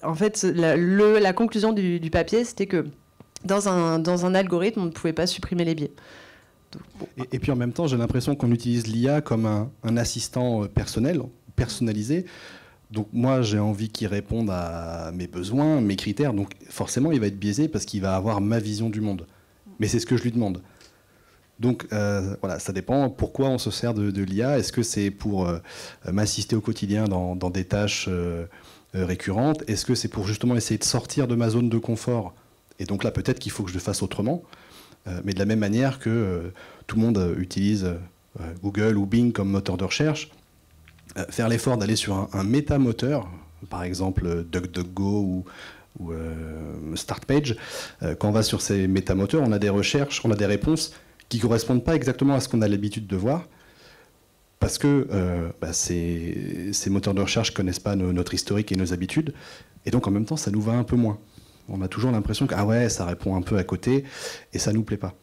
en fait, la conclusion du papier, c'était que dans un algorithme, on ne pouvait pas supprimer les biais. Donc, et puis en même temps, j'ai l'impression qu'on utilise l'IA comme un assistant personnalisé. Donc moi, j'ai envie qu'il réponde à mes besoins, mes critères. Donc forcément, il va être biaisé parce qu'il va avoir ma vision du monde. Mais c'est ce que je lui demande. Donc voilà, ça dépend pourquoi on se sert de l'IA. Est-ce que c'est pour m'assister au quotidien dans des tâches récurrentes? Est-ce que c'est pour justement essayer de sortir de ma zone de confort? Et donc là, peut-être qu'il faut que je le fasse autrement. Mais de la même manière que tout le monde utilise Google ou Bing comme moteur de recherche, faire l'effort d'aller sur un métamoteur, par exemple DuckDuckGo ou StartPage, quand on va sur ces métamoteurs, on a des recherches, on a des réponses qui ne correspondent pas exactement à ce qu'on a l'habitude de voir, parce que ces moteurs de recherche ne connaissent pas notre historique et nos habitudes, et donc en même temps, ça nous va un peu moins. On a toujours l'impression que ça répond un peu à côté, et ça ne nous plaît pas.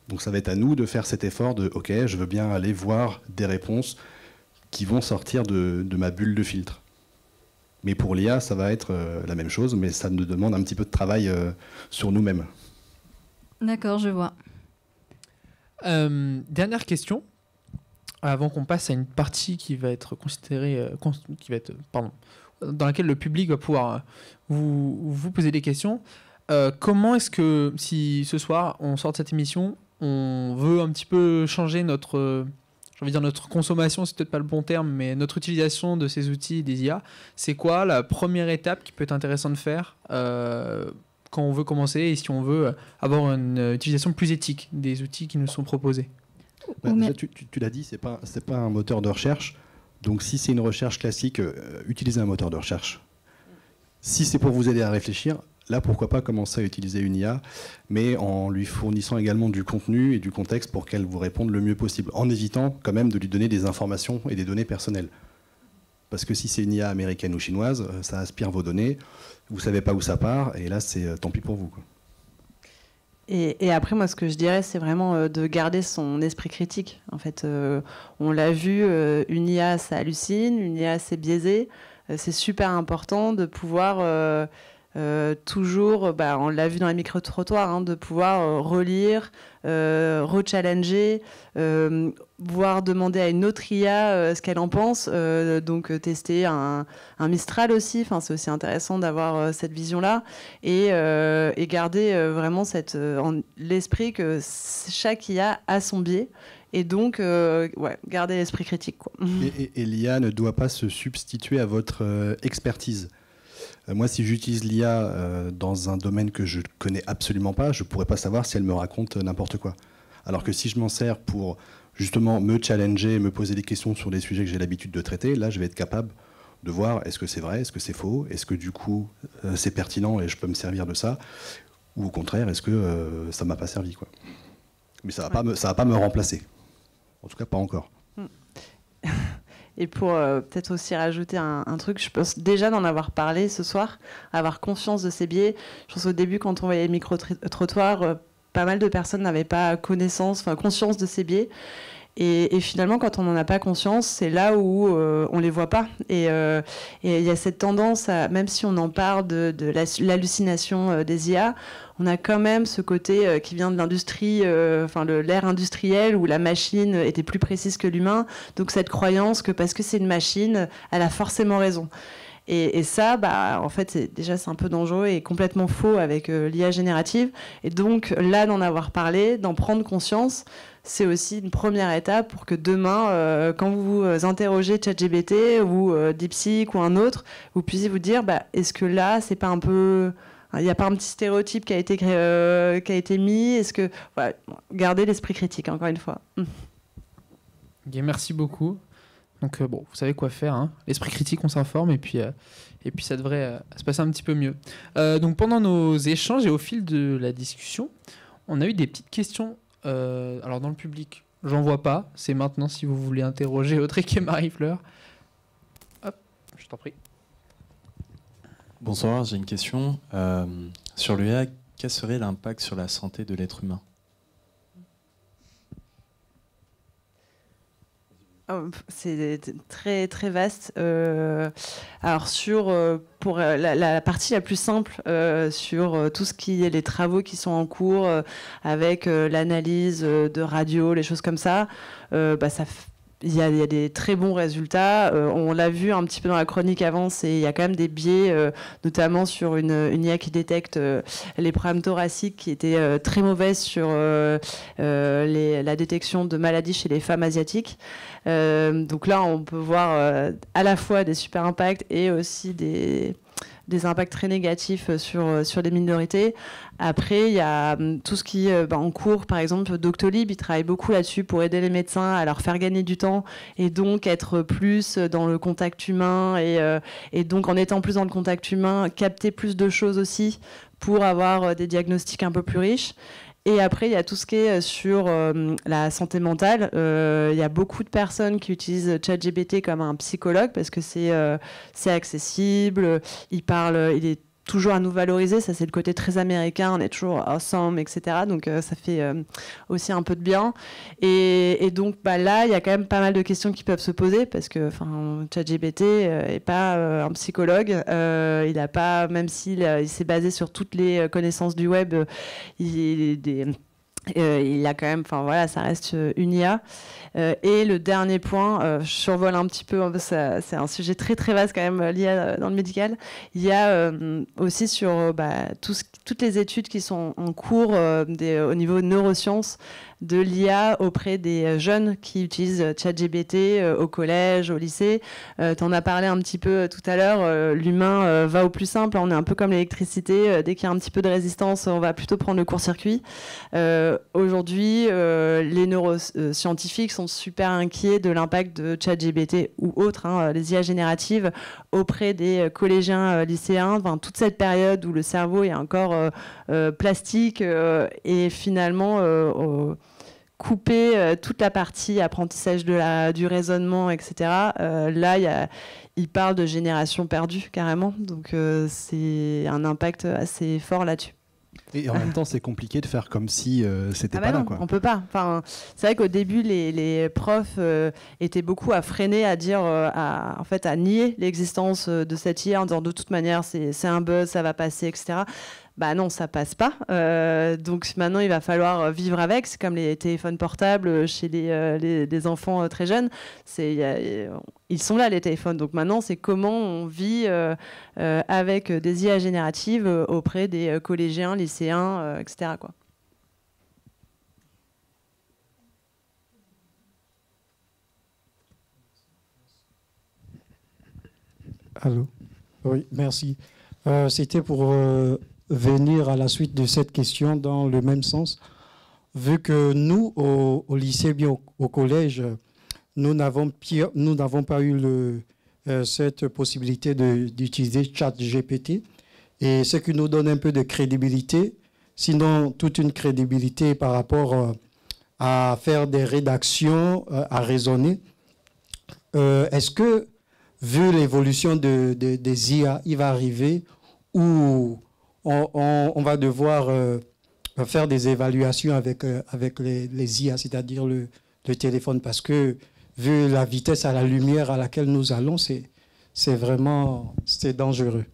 Donc ça va être à nous de faire cet effort de « Ok, je veux bien aller voir des réponses qui vont sortir de ma bulle de filtre. » Mais pour l'IA, ça va être la même chose, mais ça nous demande un petit peu de travail sur nous-mêmes. D'accord, je vois. Dernière question, avant qu'on passe à une partie qui va être considérée, dans laquelle le public va pouvoir vous poser des questions. Comment est-ce que, si ce soir on sort de cette émission, on veut un petit peu changer notre consommation, c'est peut-être pas le bon terme, mais notre utilisation de ces outils, des IA, c'est quoi la première étape qui peut être intéressante de faire quand on veut commencer et si on veut avoir une utilisation plus éthique des outils qui nous sont proposés? Déjà, tu l'as dit, c'est pas un moteur de recherche. Donc si c'est une recherche classique, utilisez un moteur de recherche. Si c'est pour vous aider à réfléchir, là pourquoi pas commencer à utiliser une IA, mais en lui fournissant également du contenu et du contexte pour qu'elle vous réponde le mieux possible, en évitant quand même de lui donner des informations et des données personnelles. Parce que si c'est une IA américaine ou chinoise, ça aspire vos données, vous savez pas où ça part, et là c'est tant pis pour vous, quoi. Et après, moi, ce que je dirais, c'est vraiment de garder son esprit critique. En fait, on l'a vu, une IA, ça hallucine, une IA, c'est biaisé. C'est super important de pouvoir toujours, on l'a vu dans les micro-trottoirs, de pouvoir relire, rechallenger, voire demander à une autre IA ce qu'elle en pense, donc tester un Mistral aussi, c'est aussi intéressant d'avoir cette vision-là, et garder vraiment l'esprit que chaque IA a son biais, et donc garder l'esprit critique, quoi. Et l'IA ne doit pas se substituer à votre expertise. Moi, si j'utilise l'IA dans un domaine que je ne connais absolument pas, je ne pourrais pas savoir si elle me raconte n'importe quoi. Alors que si je m'en sers pour justement me challenger, me poser des questions sur des sujets que j'ai l'habitude de traiter, là, je vais être capable de voir est-ce que c'est vrai, est-ce que c'est faux, est-ce que du coup c'est pertinent et je peux me servir de ça, ou au contraire, est-ce que ça ne m'a pas servi, quoi. Mais ça ne va pas me remplacer. En tout cas, pas encore. Et pour peut-être aussi rajouter un truc, je pense déjà d'en avoir parlé ce soir, avoir conscience de ces biais. Je pense au début, quand on voyait les micro-trottoirs, pas mal de personnes n'avaient pas conscience de ces biais. Et finalement, quand on n'en a pas conscience, c'est là où on les voit pas. Et il y a cette tendance, même si on en parle de l'hallucination des IA, on a quand même ce côté qui vient de l'industrie, l'ère industrielle où la machine était plus précise que l'humain. Donc cette croyance que parce que c'est une machine, elle a forcément raison. Et ça, en fait, c'est un peu dangereux et complètement faux avec l'IA générative. Et donc là, d'en avoir parlé, d'en prendre conscience, c'est aussi une première étape pour que demain, quand vous interrogez ChatGPT ou DeepSeek ou un autre, vous puissiez vous dire, est-ce que là, c'est pas un peu... Il n'y a pas un petit stéréotype qui a été mis? Est-ce que... Gardez l'esprit critique, encore une fois. Okay, merci beaucoup. Donc bon, vous savez quoi faire, hein. L'esprit critique, on s'informe et puis ça devrait se passer un petit peu mieux. Donc pendant nos échanges et au fil de la discussion, on a eu des petites questions. Alors dans le public, j'en vois pas. C'est maintenant si vous voulez interroger Audric et Marie-Fleur. Hop, je t'en prie. Bonsoir, j'ai une question. Sur l'IA, quel serait l'impact sur la santé de l'être humain ? C'est très très vaste. Alors pour la partie la plus simple, sur tout ce qui est les travaux qui sont en cours avec l'analyse de radio, les choses comme ça, il y a des très bons résultats. On l'a vu un petit peu dans la chronique avant, il y a quand même des biais, notamment sur une IA qui détecte les problèmes thoraciques qui étaient très mauvaises sur la détection de maladies chez les femmes asiatiques. Donc là, on peut voir à la fois des super impacts et aussi des impacts très négatifs sur les minorités. Après, il y a tout ce qui est en cours, par exemple, Doctolib, il travaille beaucoup là-dessus pour aider les médecins à leur faire gagner du temps et donc être plus dans le contact humain et donc en étant plus dans le contact humain, capter plus de choses aussi pour avoir des diagnostics un peu plus riches. Et après, il y a tout ce qui est sur la santé mentale. Il y a beaucoup de personnes qui utilisent ChatGPT comme un psychologue parce que c'est accessible, il est toujours à nous valoriser, ça c'est le côté très américain, on est toujours awesome, etc. Donc ça fait aussi un peu de bien. Et donc là, il y a quand même pas mal de questions qui peuvent se poser parce que ChatGPT n'est pas un psychologue. Il a pas, même s'il s'est basé sur toutes les connaissances du web, il a quand même, ça reste une IA. Et le dernier point, je survole un petit peu, c'est un sujet très très vaste quand même, l'IA dans le médical. Il y a aussi sur toutes les études qui sont en cours au niveau neurosciences, de l'IA auprès des jeunes qui utilisent ChatGPT au collège, au lycée. Tu en as parlé un petit peu tout à l'heure, l'humain va au plus simple, on est un peu comme l'électricité, dès qu'il y a un petit peu de résistance, on va plutôt prendre le court-circuit. Aujourd'hui, les neuroscientifiques sont super inquiets de l'impact de ChatGPT ou autres, les IA génératives, auprès des collégiens, lycéens, toute cette période où le cerveau est encore plastique et finalement couper toute la partie apprentissage du raisonnement, etc. Là, il parle de génération perdue, carrément. Donc, c'est un impact assez fort là-dessus. Et en même temps, c'est compliqué de faire comme si c'était pas non, là, quoi. On peut pas. C'est vrai qu'au début, les profs étaient beaucoup à freiner, à dire, à nier l'existence de cette IA en disant de toute manière, c'est un buzz, ça va passer, etc. Non, ça passe pas. Donc maintenant, il va falloir vivre avec. C'est comme les téléphones portables chez les enfants très jeunes. Ils sont là, les téléphones. Donc maintenant, c'est comment on vit avec des IA génératives auprès des collégiens, lycéens, etc. quoi. Allô ? Oui, merci. C'était pour venir à la suite de cette question dans le même sens. Vu que nous, au lycée, bien au collège, nous n'avons pas eu cette possibilité d'utiliser ChatGPT. Et ce qui nous donne un peu de crédibilité, sinon toute une crédibilité par rapport à faire des rédactions, à raisonner. Est-ce que, vu l'évolution des IA, il va arriver où on va devoir faire des évaluations avec les IA, c'est-à-dire le téléphone, parce que vu la vitesse à la lumière à laquelle nous allons, c'est dangereux.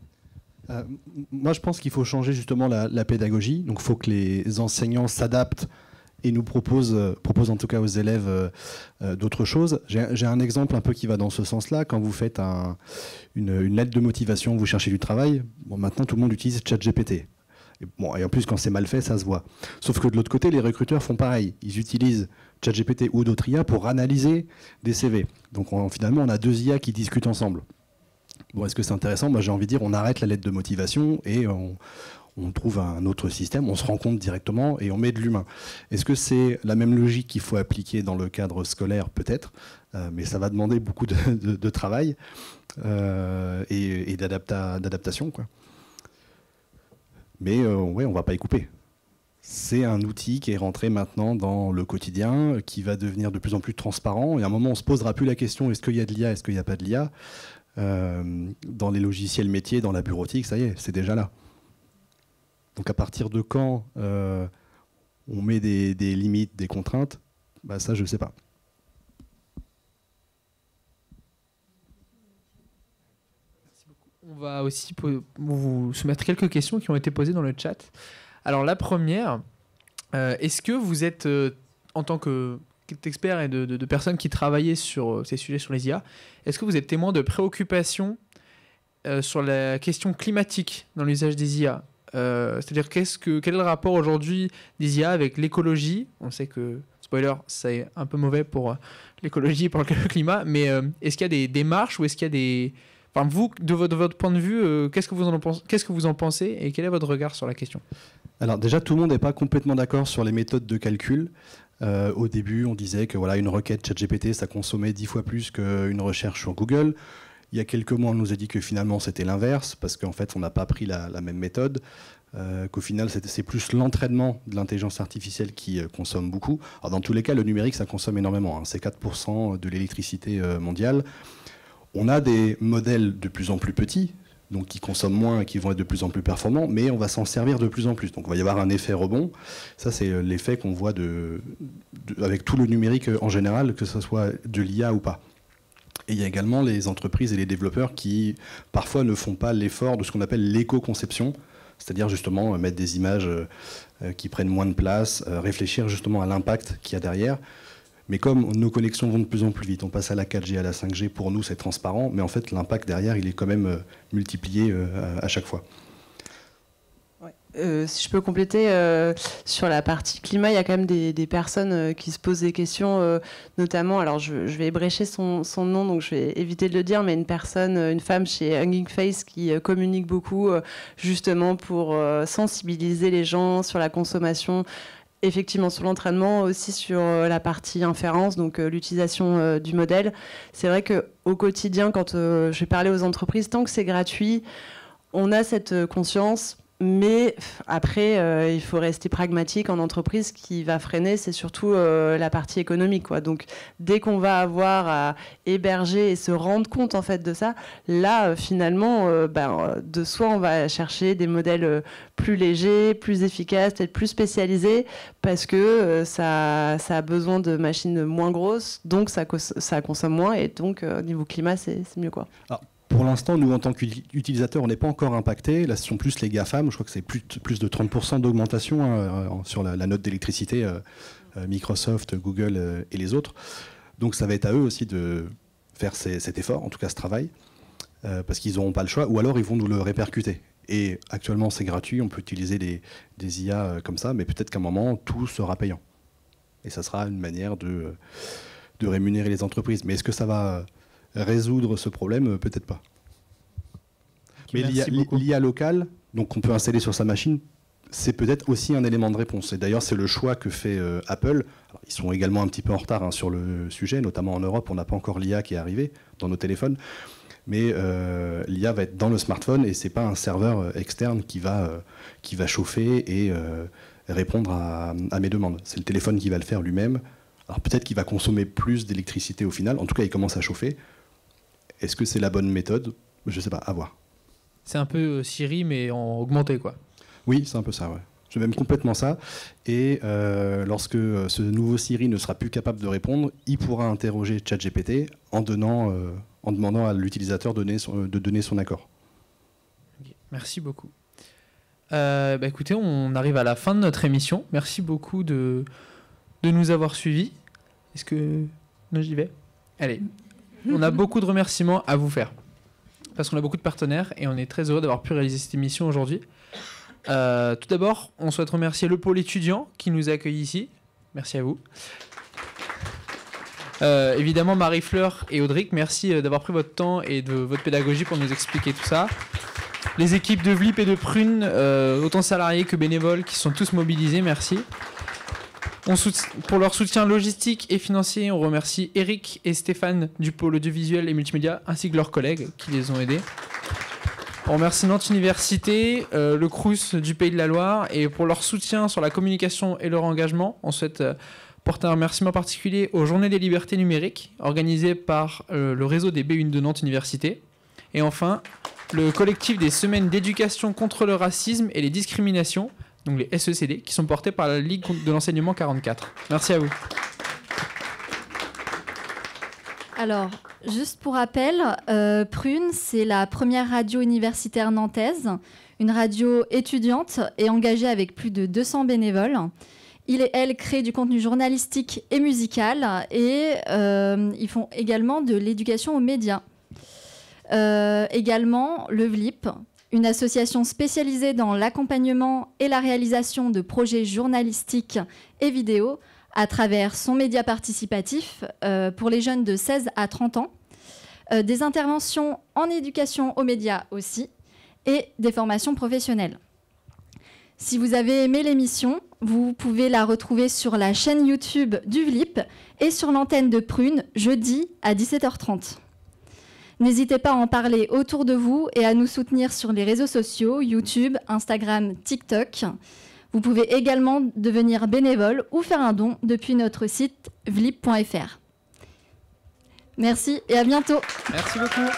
Moi, je pense qu'il faut changer justement la pédagogie. Donc, il faut que les enseignants s'adaptent et nous proposent en tout cas aux élèves d'autres choses. J'ai un exemple un peu qui va dans ce sens-là. Quand vous faites une lettre de motivation, vous cherchez du travail, maintenant tout le monde utilise ChatGPT. Et en plus, quand c'est mal fait, ça se voit. Sauf que de l'autre côté, les recruteurs font pareil. Ils utilisent ChatGPT ou d'autres IA pour analyser des CV. Donc finalement, on a deux IA qui discutent ensemble. Bon, est-ce que c'est intéressant ? Moi, j'ai envie de dire, on arrête la lettre de motivation et on on trouve un autre système, on se rencontre directement et on met de l'humain. Est-ce que c'est la même logique qu'il faut appliquer dans le cadre scolaire? Peut-être, mais ça va demander beaucoup de travail et d'adaptation, quoi. Mais ouais, on ne va pas y couper. C'est un outil qui est rentré maintenant dans le quotidien, qui va devenir de plus en plus transparent. Et à un moment, on ne se posera plus la question, est-ce qu'il y a de l'IA, est-ce qu'il n'y a pas de l'IA? Dans les logiciels métiers, dans la bureautique, ça y est, c'est déjà là. Donc à partir de quand on met des limites, des contraintes, bah ça, je ne sais pas. On va aussi vous soumettre quelques questions qui ont été posées dans le chat. Alors la première, est-ce que vous êtes, en tant qu'expert et de personnes qui travaillaient sur ces sujets sur les IA, est-ce que vous êtes témoin de préoccupations sur la question climatique dans l'usage des IA? C'est-à-dire quel est le rapport aujourd'hui des IA avec l'écologie? On sait que, spoiler, c'est un peu mauvais pour l'écologie et pour le climat, mais est-ce qu'il y a des démarches ou est-ce qu'il y a des... Enfin, vous, de votre point de vue, qu'est-ce que vous en pensez et quel est votre regard sur la question? Alors déjà, tout le monde n'est pas complètement d'accord sur les méthodes de calcul. Au début, on disait que voilà, une requête ChatGPT, ça consommait 10 fois plus qu'une recherche sur Google. Il y a quelques mois, on nous a dit que finalement, c'était l'inverse, parce qu'en fait, on n'a pas pris la même méthode. Qu'au final, c'est plus l'entraînement de l'intelligence artificielle qui consomme beaucoup. Alors, dans tous les cas, le numérique, ça consomme énormément, hein. C'est 4% de l'électricité mondiale. On a des modèles de plus en plus petits, donc qui consomment moins et qui vont être de plus en plus performants, mais on va s'en servir de plus en plus. Donc il va y avoir un effet rebond. Ça, c'est l'effet qu'on voit avec tout le numérique en général, que ce soit de l'IA ou pas. Et il y a également les entreprises et les développeurs qui, parfois, ne font pas l'effort de ce qu'on appelle l'éco-conception, c'est-à-dire justement mettre des images qui prennent moins de place, réfléchir justement à l'impact qu'il y a derrière. Mais comme nos connexions vont de plus en plus vite, on passe à la 4G, à la 5G, pour nous c'est transparent, mais en fait l'impact derrière il est quand même multiplié à chaque fois. Ouais. Si je peux compléter, sur la partie climat, il y a quand même des personnes qui se posent des questions, notamment, alors je vais ébrécher son nom, donc je vais éviter de le dire, mais une femme chez Hugging Face qui communique beaucoup justement pour sensibiliser les gens sur la consommation. Effectivement, sur l'entraînement, aussi sur la partie inférence, donc l'utilisation du modèle. C'est vrai qu'au quotidien, quand je vais parler aux entreprises, tant que c'est gratuit, on a cette conscience, mais après, il faut rester pragmatique en entreprise. Ce qui va freiner, c'est surtout la partie économique, quoi. Donc, dès qu'on va avoir à héberger et se rendre compte en fait de ça, là, finalement, de soi, on va chercher des modèles plus légers, plus efficaces, peut-être plus spécialisés, parce que ça a besoin de machines moins grosses, donc ça consomme moins, et donc au niveau climat, c'est mieux, quoi. Alors, pour l'instant, nous, en tant qu'utilisateurs, on n'est pas encore impactés. Là, ce sont plus les GAFAM. Je crois que c'est plus de 30% d'augmentation sur la note d'électricité, Microsoft, Google et les autres. Donc, ça va être à eux aussi de faire cet effort, en tout cas ce travail, parce qu'ils n'auront pas le choix, ou alors ils vont nous le répercuter. Et actuellement, c'est gratuit, on peut utiliser des IA comme ça, mais peut-être qu'à un moment, tout sera payant. Et ça sera une manière de rémunérer les entreprises. Mais est-ce que ça va résoudre ce problème? Peut-être pas. Mais l'IA locale, donc on peut installer sur sa machine, c'est peut-être aussi un élément de réponse. Et d'ailleurs, c'est le choix que fait Apple. Alors, ils sont également un petit peu en retard sur le sujet, notamment en Europe, on n'a pas encore l'IA qui est arrivée dans nos téléphones. Mais l'IA va être dans le smartphone et c'est pas un serveur externe qui va chauffer et répondre à mes demandes. C'est le téléphone qui va le faire lui-même. Alors peut-être qu'il va consommer plus d'électricité au final. En tout cas, il commence à chauffer. Est-ce que c'est la bonne méthode? Je ne sais pas, à voir. C'est un peu Siri, mais en augmenté, quoi. Oui, c'est un peu ça, ouais. C'est même complètement ça. Et lorsque ce nouveau Siri ne sera plus capable de répondre, il pourra interroger ChatGPT en demandant à l'utilisateur de donner son accord. Okay. Merci beaucoup. Écoutez, on arrive à la fin de notre émission. Merci beaucoup de nous avoir suivis. Est-ce que... Non, j'y vais. Allez. On a beaucoup de remerciements à vous faire. Parce qu'on a beaucoup de partenaires et on est très heureux d'avoir pu réaliser cette émission aujourd'hui. Tout d'abord, on souhaite remercier le pôle étudiant qui nous accueille ici. Merci à vous. Évidemment, Marie-Fleur et Audric, merci d'avoir pris votre temps et de votre pédagogie pour nous expliquer tout ça. Les équipes de Vlip et de Prune, autant salariés que bénévoles, qui sont tous mobilisés, merci. Pour leur soutien logistique et financier, on remercie Eric et Stéphane du pôle audiovisuel et multimédia, ainsi que leurs collègues qui les ont aidés. On remercie Nantes Université, le Crous du Pays de la Loire, et pour leur soutien sur la communication et leur engagement, on souhaite porter un remerciement particulier aux Journées des libertés numériques, organisées par le réseau des B1 de Nantes Université. Et enfin, le collectif des semaines d'éducation contre le racisme et les discriminations, donc les SECD, qui sont portés par la Ligue de l'enseignement 44. Merci à vous. Alors, juste pour rappel, Prune, c'est la première radio universitaire nantaise, une radio étudiante et engagée avec plus de 200 bénévoles. Il et elle créent du contenu journalistique et musical et ils font également de l'éducation aux médias. Également, le VLIP, une association spécialisée dans l'accompagnement et la réalisation de projets journalistiques et vidéo à travers son média participatif pour les jeunes de 16 à 30 ans, des interventions en éducation aux médias aussi et des formations professionnelles. Si vous avez aimé l'émission, vous pouvez la retrouver sur la chaîne YouTube du VLIP et sur l'antenne de Prune jeudi à 17h30. N'hésitez pas à en parler autour de vous et à nous soutenir sur les réseaux sociaux, YouTube, Instagram, TikTok. Vous pouvez également devenir bénévole ou faire un don depuis notre site vlip.fr. Merci et à bientôt. Merci beaucoup.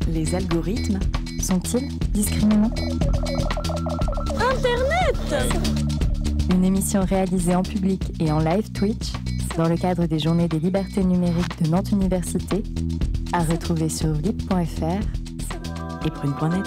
Les algorithmes sont-ils discriminants? Internet! Une émission réalisée en public et en live Twitch dans le cadre des Journées des libertés numériques de Nantes Université, à retrouver sur vlip.fr et prune.net.